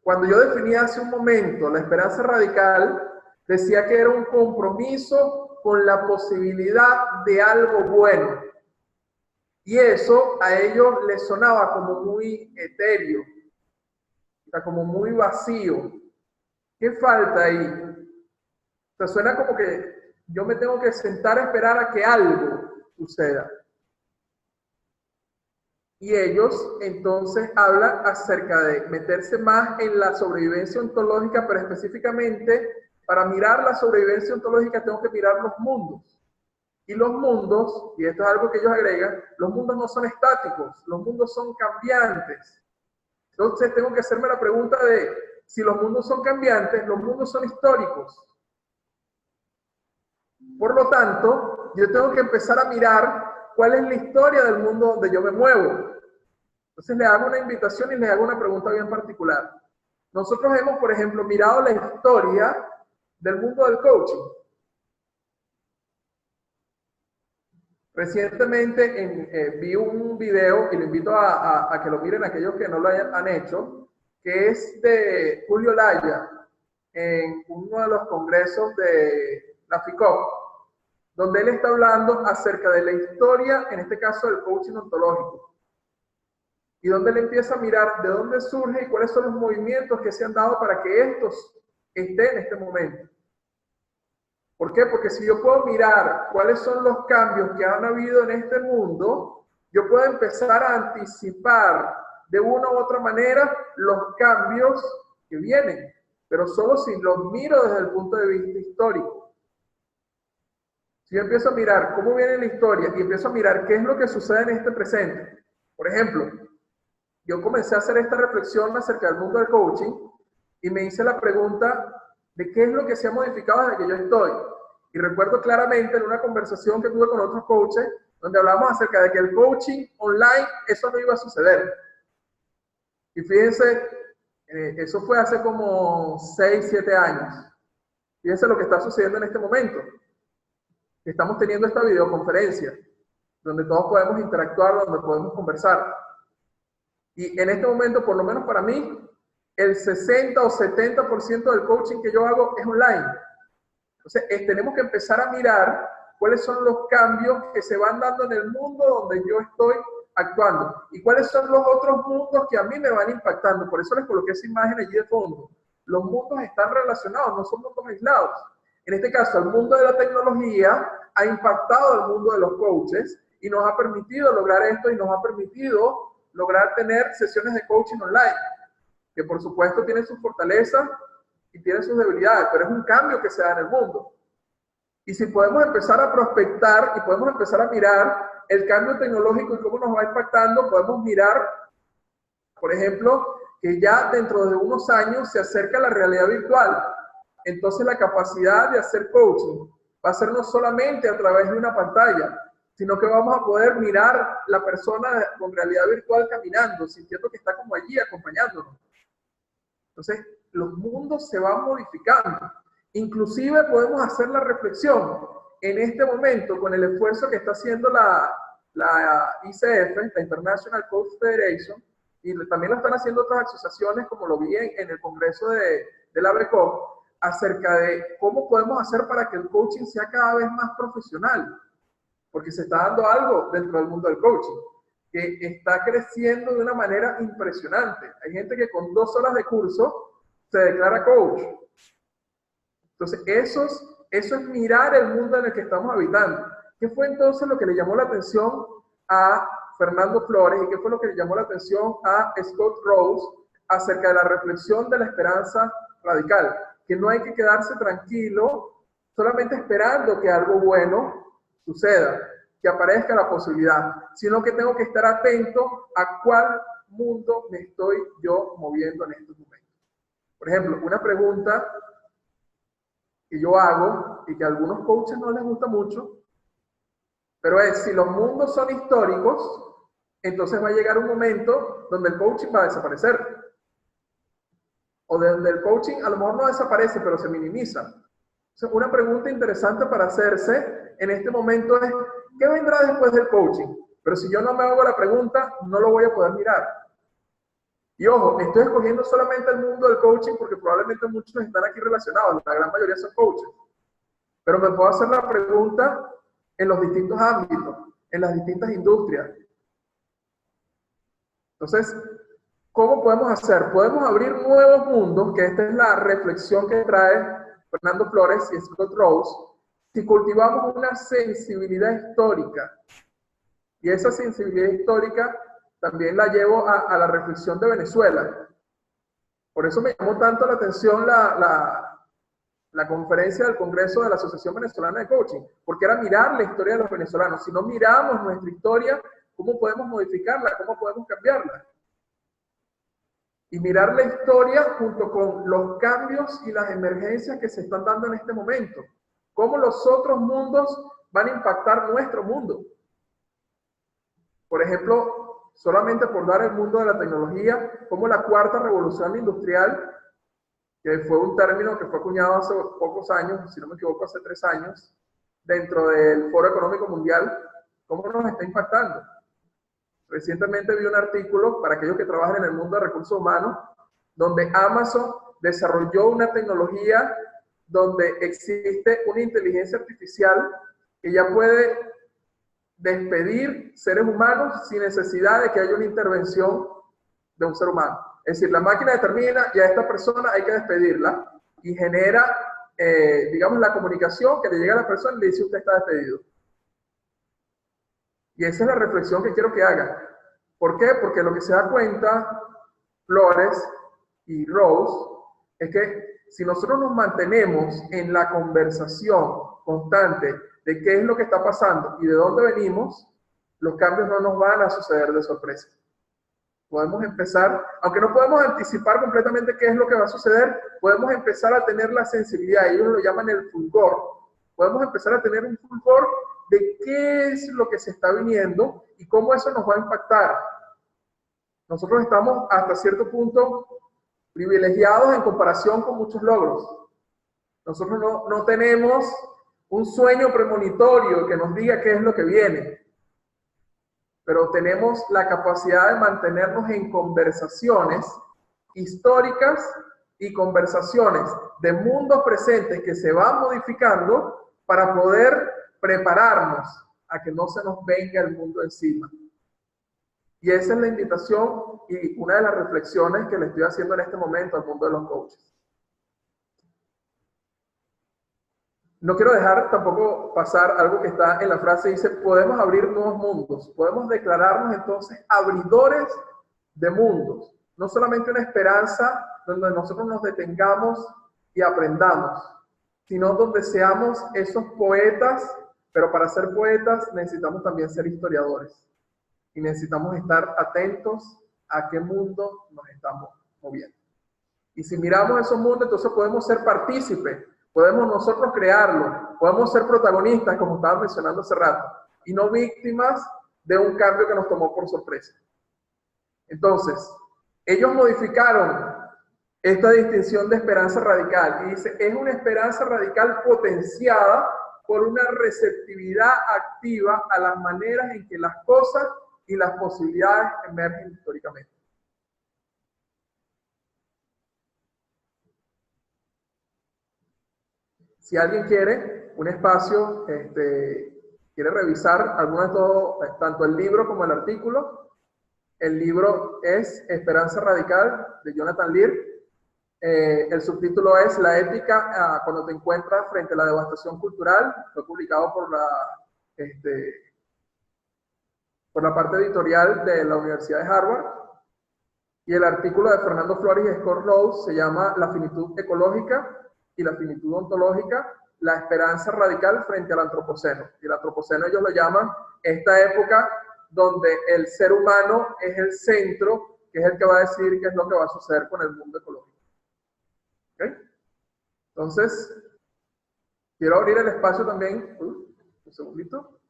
Cuando yo definía hace un momento la esperanza radical, decía que era un compromiso con la posibilidad de algo bueno. Y eso a ellos les sonaba como muy etéreo, o sea, como muy vacío. ¿Qué falta ahí? O sea, suena como que yo me tengo que sentar a esperar a que algo suceda. Y ellos entonces hablan acerca de meterse más en la sobrevivencia ontológica, pero específicamente para mirar la sobrevivencia ontológica tengo que mirar los mundos. Y los mundos, y esto es algo que ellos agregan, los mundos no son estáticos, los mundos son cambiantes. Entonces tengo que hacerme la pregunta de si los mundos son cambiantes, los mundos son históricos. Por lo tanto, yo tengo que empezar a mirar cuál es la historia del mundo donde yo me muevo. Entonces le hago una invitación y le hago una pregunta bien particular. Nosotros hemos, por ejemplo, mirado la historia del mundo del coaching. Recientemente vi un video, y lo invito a que lo miren aquellos que no lo han hecho, que es de Julio Laya, en uno de los congresos de la FICOP, donde él está hablando acerca de la historia, en este caso del coaching ontológico, y donde él empieza a mirar de dónde surge y cuáles son los movimientos que se han dado para que estos estén en este momento. ¿Por qué? Porque si yo puedo mirar cuáles son los cambios que han habido en este mundo, yo puedo empezar a anticipar de una u otra manera los cambios que vienen, pero solo si los miro desde el punto de vista histórico. Si yo empiezo a mirar cómo viene la historia y empiezo a mirar qué es lo que sucede en este presente. Por ejemplo, yo comencé a hacer esta reflexión acerca del mundo del coaching y me hice la pregunta de qué es lo que se ha modificado desde que yo estoy. Y recuerdo claramente en una conversación que tuve con otros coaches, donde hablamos acerca de que el coaching online, eso no iba a suceder. Y fíjense, eso fue hace como 6, 7 años. Fíjense lo que está sucediendo en este momento. Estamos teniendo esta videoconferencia, donde todos podemos interactuar, donde podemos conversar. Y en este momento, por lo menos para mí, el 60 o 70% del coaching que yo hago es online. Entonces, tenemos que empezar a mirar cuáles son los cambios que se van dando en el mundo donde yo estoy actuando y cuáles son los otros mundos que a mí me van impactando. Por eso les coloqué esa imagen allí de fondo. Los mundos están relacionados, no son mundos aislados. En este caso, el mundo de la tecnología ha impactado el mundo de los coaches y nos ha permitido lograr esto y nos ha permitido lograr tener sesiones de coaching online, que por supuesto tienen sus fortalezas y tienen sus debilidades, pero es un cambio que se da en el mundo. Y si podemos empezar a prospectar y podemos empezar a mirar el cambio tecnológico y cómo nos va impactando, podemos mirar, por ejemplo, que ya dentro de unos años se acerca la realidad virtual. Entonces la capacidad de hacer coaching va a ser no solamente a través de una pantalla, sino que vamos a poder mirar la persona con realidad virtual caminando, sintiendo que está como allí acompañándonos. Entonces, los mundos se van modificando. Inclusive podemos hacer la reflexión en este momento con el esfuerzo que está haciendo la ICF, la International Coach Federation, y también lo están haciendo otras asociaciones, como lo vi en el congreso de la BECOM, acerca de cómo podemos hacer para que el coaching sea cada vez más profesional, porque se está dando algo dentro del mundo del coaching, que está creciendo de una manera impresionante. Hay gente que con 2 horas de curso se declara coach. Entonces, eso es mirar el mundo en el que estamos habitando. ¿Qué fue entonces lo que le llamó la atención a Fernando Flores y qué fue lo que le llamó la atención a Scott Rose acerca de la reflexión de la esperanza radical? Que no hay que quedarse tranquilo solamente esperando que algo bueno suceda, que aparezca la posibilidad, sino que tengo que estar atento a cuál mundo me estoy yo moviendo en estos momentos. Por ejemplo, una pregunta que yo hago y que a algunos coaches no les gusta mucho, pero es, si los mundos son históricos, entonces va a llegar un momento donde el coaching va a desaparecer. O donde el coaching a lo mejor no desaparece, pero se minimiza. Entonces, una pregunta interesante para hacerse en este momento es, ¿qué vendrá después del coaching? Pero si yo no me hago la pregunta, no lo voy a poder mirar. Y ojo, estoy escogiendo solamente el mundo del coaching porque probablemente muchos están aquí relacionados, la gran mayoría son coaches. Pero me puedo hacer la pregunta en los distintos ámbitos, en las distintas industrias. Entonces, ¿cómo podemos hacer? Podemos abrir nuevos mundos, que esta es la reflexión que trae Fernando Flores y Scott Rose, si cultivamos una sensibilidad histórica. Y esa sensibilidad histórica también la llevo a la reflexión de Venezuela. Por eso me llamó tanto la atención la conferencia del Congreso de la Asociación Venezolana de Coaching, porque era mirar la historia de los venezolanos. Si no miramos nuestra historia, ¿cómo podemos modificarla? ¿Cómo podemos cambiarla? Y mirar la historia junto con los cambios y las emergencias que se están dando en este momento. Cómo los otros mundos van a impactar nuestro mundo. Por ejemplo, solamente por dar el mundo de la tecnología, como la cuarta revolución industrial, que fue un término que fue acuñado hace pocos años, si no me equivoco, hace 3 años, dentro del Foro Económico Mundial, cómo nos está impactando. Recientemente vi un artículo para aquellos que trabajan en el mundo de recursos humanos, donde Amazon desarrolló una tecnología donde existe una inteligencia artificial que ya puede despedir seres humanos sin necesidad de que haya una intervención de un ser humano. Es decir, la máquina determina, ya a esta persona hay que despedirla y genera, digamos, la comunicación que le llega a la persona y le dice usted está despedido. Y esa es la reflexión que quiero que haga. ¿Por qué? Porque lo que se da cuenta Flores y Rose es que si nosotros nos mantenemos en la conversación constante de qué es lo que está pasando y de dónde venimos, los cambios no nos van a suceder de sorpresa. Podemos empezar, aunque no podemos anticipar completamente qué es lo que va a suceder, podemos empezar a tener la sensibilidad, ellos lo llaman el fulgor. Podemos empezar a tener un fulgor de qué es lo que se está viniendo y cómo eso nos va a impactar. Nosotros estamos hasta cierto punto privilegiados en comparación con muchos logros. Nosotros no tenemos un sueño premonitorio que nos diga qué es lo que viene, pero tenemos la capacidad de mantenernos en conversaciones históricas y conversaciones de mundos presentes que se van modificando para poder prepararnos a que no se nos venga el mundo encima. Y esa es la invitación y una de las reflexiones que le estoy haciendo en este momento al mundo de los coaches. No quiero dejar tampoco pasar algo que está en la frase, dice, podemos abrir nuevos mundos, podemos declararnos entonces abridores de mundos, no solamente una esperanza donde nosotros nos detengamos y aprendamos, sino donde seamos esos poetas, pero para ser poetas necesitamos también ser historiadores y necesitamos estar atentos a qué mundo nos estamos moviendo. Y si miramos esos mundos, entonces podemos ser partícipes, podemos nosotros crearlo, podemos ser protagonistas, como estaba mencionando hace rato, y no víctimas de un cambio que nos tomó por sorpresa. Entonces, ellos modificaron esta distinción de esperanza radical y dice, es una esperanza radical potenciada por una receptividad activa a las maneras en que las cosas y las posibilidades emergen históricamente. Si alguien quiere un espacio, quiere revisar alguno de estos, tanto el libro como el artículo. El libro es Esperanza Radical, de Jonathan Lear. El subtítulo es La ética cuando te encuentras frente a la devastación cultural. Fue publicado por la parte editorial de la Universidad de Harvard. Y el artículo de Fernando Flores y Scott Rose se llama La finitud ecológica y la finitud ontológica, la esperanza radical frente al antropoceno. Y el antropoceno ellos lo llaman esta época donde el ser humano es el centro, que es el que va a decir qué es lo que va a suceder con el mundo ecológico. ¿Okay? Entonces, quiero abrir el espacio también, un segundito,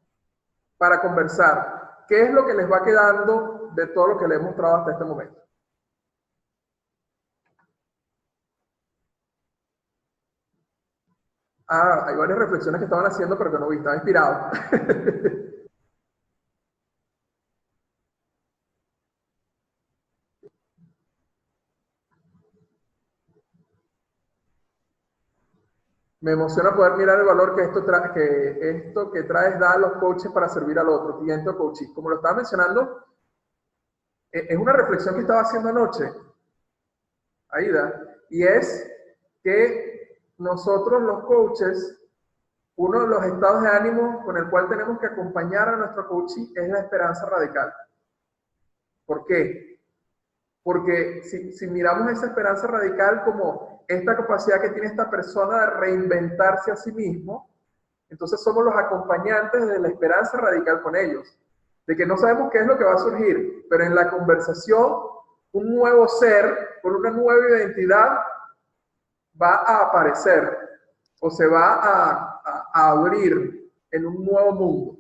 para conversar. ¿Qué es lo que les va quedando de todo lo que les he mostrado hasta este momento? Hay varias reflexiones que estaban haciendo, pero que no vi, estaba inspirado. Me emociona poder mirar el valor que esto que traes da a los coaches para servir al otro, cliente o coaching. Como lo estaba mencionando, es una reflexión que estaba haciendo anoche, Aida, y es que nosotros los coaches, uno de los estados de ánimo con el cual tenemos que acompañar a nuestro coaching es la esperanza radical. ¿Por qué? Porque si miramos esa esperanza radical como esta capacidad que tiene esta persona de reinventarse a sí mismo, entonces somos los acompañantes de la esperanza radical con ellos. De que no sabemos qué es lo que va a surgir, pero en la conversación, un nuevo ser, con una nueva identidad, va a aparecer o se va a abrir en un nuevo mundo.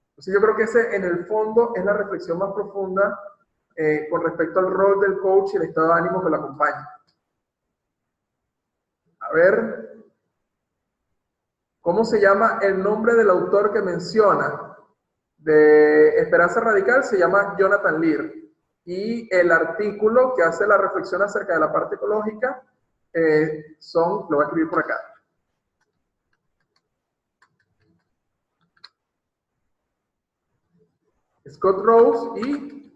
Entonces yo creo que ese en el fondo es la reflexión más profunda con respecto al rol del coach y el estado de ánimo que lo acompaña. A ver, ¿cómo se llama el nombre del autor que menciona de Esperanza Radical? Se llama Jonathan Lear. Y el artículo que hace la reflexión acerca de la parte ecológica lo voy a escribir por acá. Scott Rose y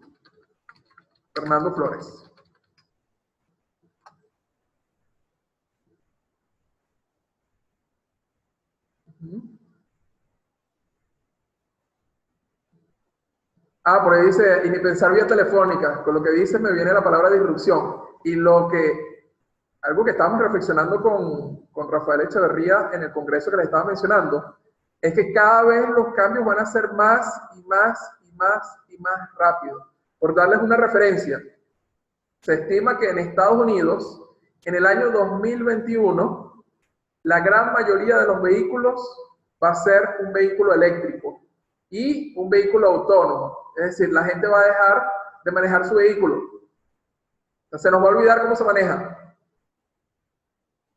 Fernando Flores. Por ahí dice, y ni pensar vía telefónica. Con lo que dice me viene la palabra disrupción. Y algo que estábamos reflexionando con Rafael Echeverría en el congreso que les estaba mencionando, es que cada vez los cambios van a ser más y más y más y más rápidos. Por darles una referencia, se estima que en Estados Unidos, en el año 2021, la gran mayoría de los vehículos va a ser un vehículo eléctrico y un vehículo autónomo. Es decir, la gente va a dejar de manejar su vehículo. Entonces, se nos va a olvidar cómo se maneja.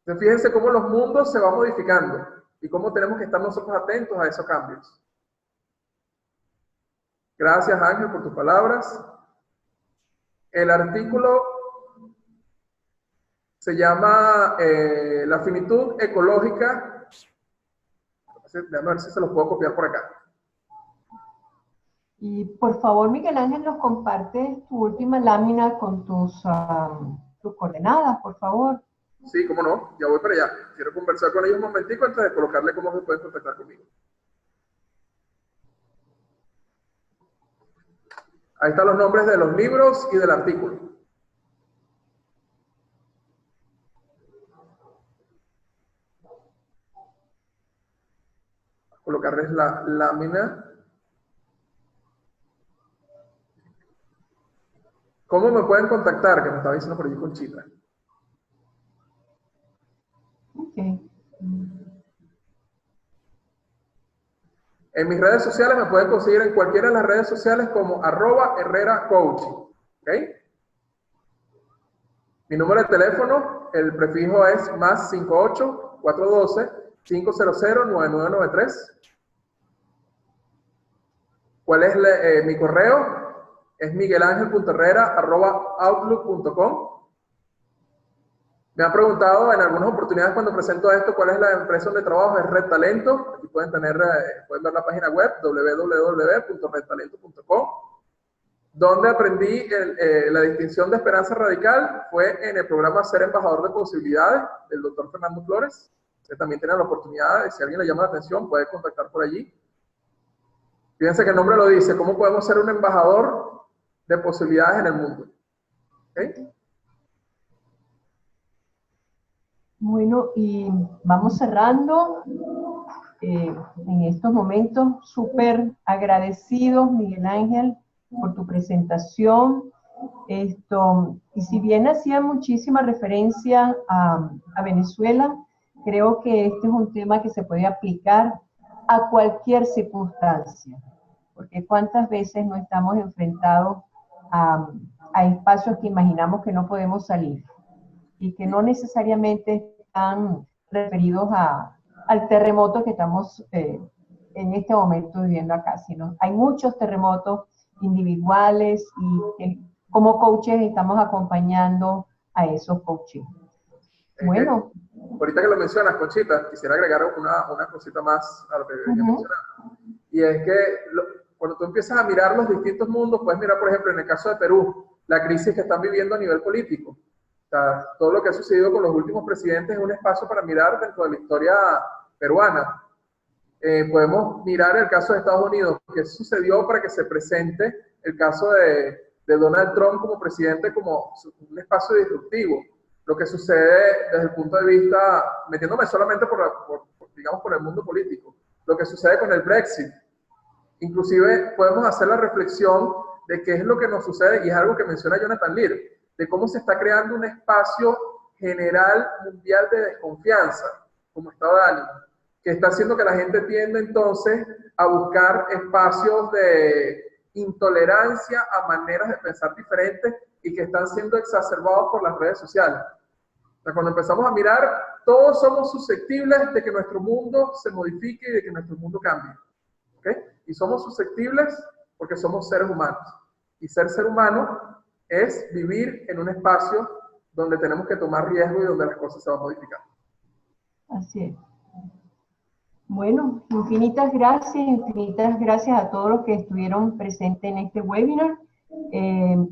Entonces, fíjense cómo los mundos se van modificando y cómo tenemos que estar nosotros atentos a esos cambios. Gracias, Ángel, por tus palabras. El artículo se llama La finitud ecológica. Déjame ver si se los puedo copiar por acá. Y por favor, Miguel Ángel, nos compartes tu última lámina con tus coordenadas, por favor. Sí, cómo no, ya voy para allá. Quiero conversar con ellos un momentico antes de colocarle cómo se pueden contactar conmigo. Ahí están los nombres de los libros y del artículo. Colocarles la lámina. ¿Cómo me pueden contactar? Que me estaba diciendo por allí Conchita. Okay. En mis redes sociales me pueden conseguir en cualquiera de las redes sociales como @HerreraCoaching. ¿Ok? Mi número de teléfono, el prefijo es +58 412 500 9993. ¿Cuál es mi correo? Es miguelangel.herrera@outlook.com. Me han preguntado en algunas oportunidades cuando presento esto cuál es la empresa donde trabajo, es Red Talento. Aquí pueden ver la página web www.redtalento.com. Donde aprendí la distinción de esperanza radical fue en el programa Ser Embajador de Posibilidades del doctor Fernando Flores, que también tiene la oportunidad, si alguien le llama la atención, puede contactar por allí. Fíjense que el nombre lo dice, ¿cómo podemos ser un embajador de posibilidades en el mundo? ¿Okay? Bueno, y vamos cerrando. En estos momentos, súper agradecidos, Miguel Ángel, por tu presentación. Y si bien hacía muchísima referencia a Venezuela, creo que este es un tema que se puede aplicar a cualquier circunstancia, porque cuántas veces no estamos enfrentados a espacios que imaginamos que no podemos salir y que no necesariamente están referidos al terremoto que estamos en este momento viviendo acá, sino hay muchos terremotos individuales y como coaches estamos acompañando a esos coaches. Bueno. Ahorita que lo mencionas, Conchita, quisiera agregar una cosita más a lo que mencionaba. Y es que cuando tú empiezas a mirar los distintos mundos, puedes mirar, por ejemplo, en el caso de Perú, la crisis que están viviendo a nivel político. O sea, todo lo que ha sucedido con los últimos presidentes es un espacio para mirar dentro de la historia peruana. Podemos mirar el caso de Estados Unidos, qué sucedió para que se presente el caso de Donald Trump como presidente como un espacio disruptivo. Lo que sucede desde el punto de vista, metiéndome solamente digamos, por el mundo político, lo que sucede con el Brexit. Inclusive podemos hacer la reflexión de qué es lo que nos sucede, y es algo que menciona Jonathan Lear, de cómo se está creando un espacio general mundial de desconfianza, como estado de ánimo, que está haciendo que la gente tienda entonces a buscar espacios de intolerancia a maneras de pensar diferentes y que están siendo exacerbados por las redes sociales. O sea, cuando empezamos a mirar, todos somos susceptibles de que nuestro mundo se modifique y de que nuestro mundo cambie. ¿Okay? Y somos susceptibles porque somos seres humanos. Y ser humano es vivir en un espacio donde tenemos que tomar riesgo y donde las cosas se van a modificar. Así es. Bueno, infinitas gracias a todos los que estuvieron presentes en este webinar.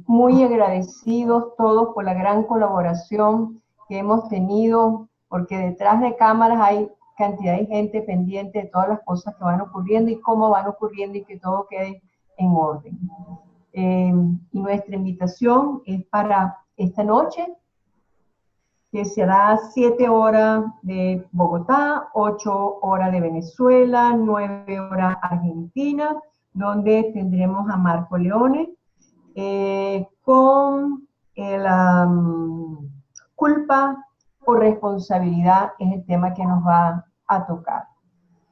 Muy agradecidos todos por la gran colaboración que hemos tenido, porque detrás de cámaras hay cantidad de gente pendiente de todas las cosas que van ocurriendo y cómo van ocurriendo y que todo quede en orden. Y nuestra invitación es para esta noche, que será 7 horas de Bogotá, 8 horas de Venezuela, 9 horas Argentina, donde tendremos a Marco Leone con el culpa o responsabilidad es el tema que nos va a tocar.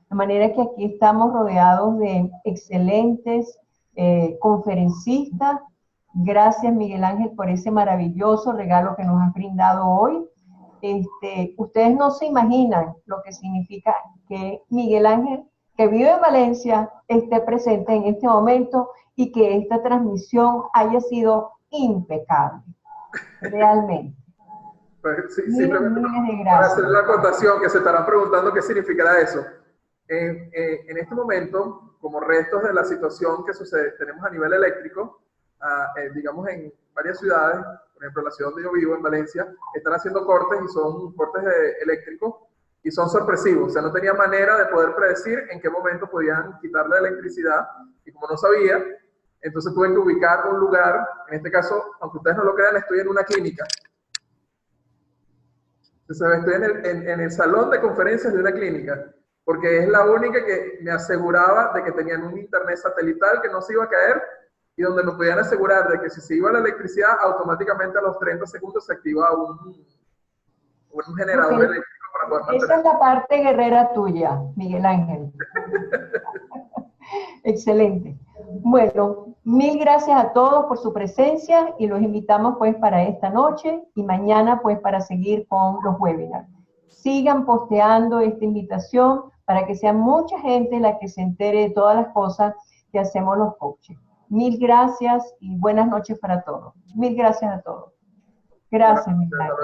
De manera que aquí estamos rodeados de excelentes conferencistas. Gracias, Miguel Ángel, por ese maravilloso regalo que nos has brindado hoy. Ustedes no se imaginan lo que significa que Miguel Ángel, que vive en Valencia, esté presente en este momento y que esta transmisión haya sido impecable, realmente. Pues, sí, miles de para hacer gracias. la acotación, que se estarán preguntando qué significará eso. En este momento, como restos de la situación que tenemos a nivel eléctrico, digamos en varias ciudades, por ejemplo la ciudad donde yo vivo, en Valencia, están haciendo cortes y son cortes eléctricos y son sorpresivos. O sea, no tenía manera de poder predecir en qué momento podían quitar la electricidad, y como no sabía, entonces tuve que ubicar un lugar. En este caso, aunque ustedes no lo crean, estoy en una clínica. Entonces, estoy en el salón de conferencias de una clínica, porque es la única que me aseguraba de que tenían un internet satelital que no se iba a caer y donde me podían asegurar de que si se iba la electricidad, automáticamente a los 30 segundos se activaba un generador eléctrico para poder mantener. Esa es la parte guerrera tuya, Miguel Ángel. Excelente. Bueno, mil gracias a todos por su presencia y los invitamos pues para esta noche y mañana pues para seguir con los webinars. Sigan posteando esta invitación para que sea mucha gente la que se entere de todas las cosas que hacemos los coaches. Mil gracias y buenas noches para todos. Mil gracias a todos. Gracias, Miguel Ángel.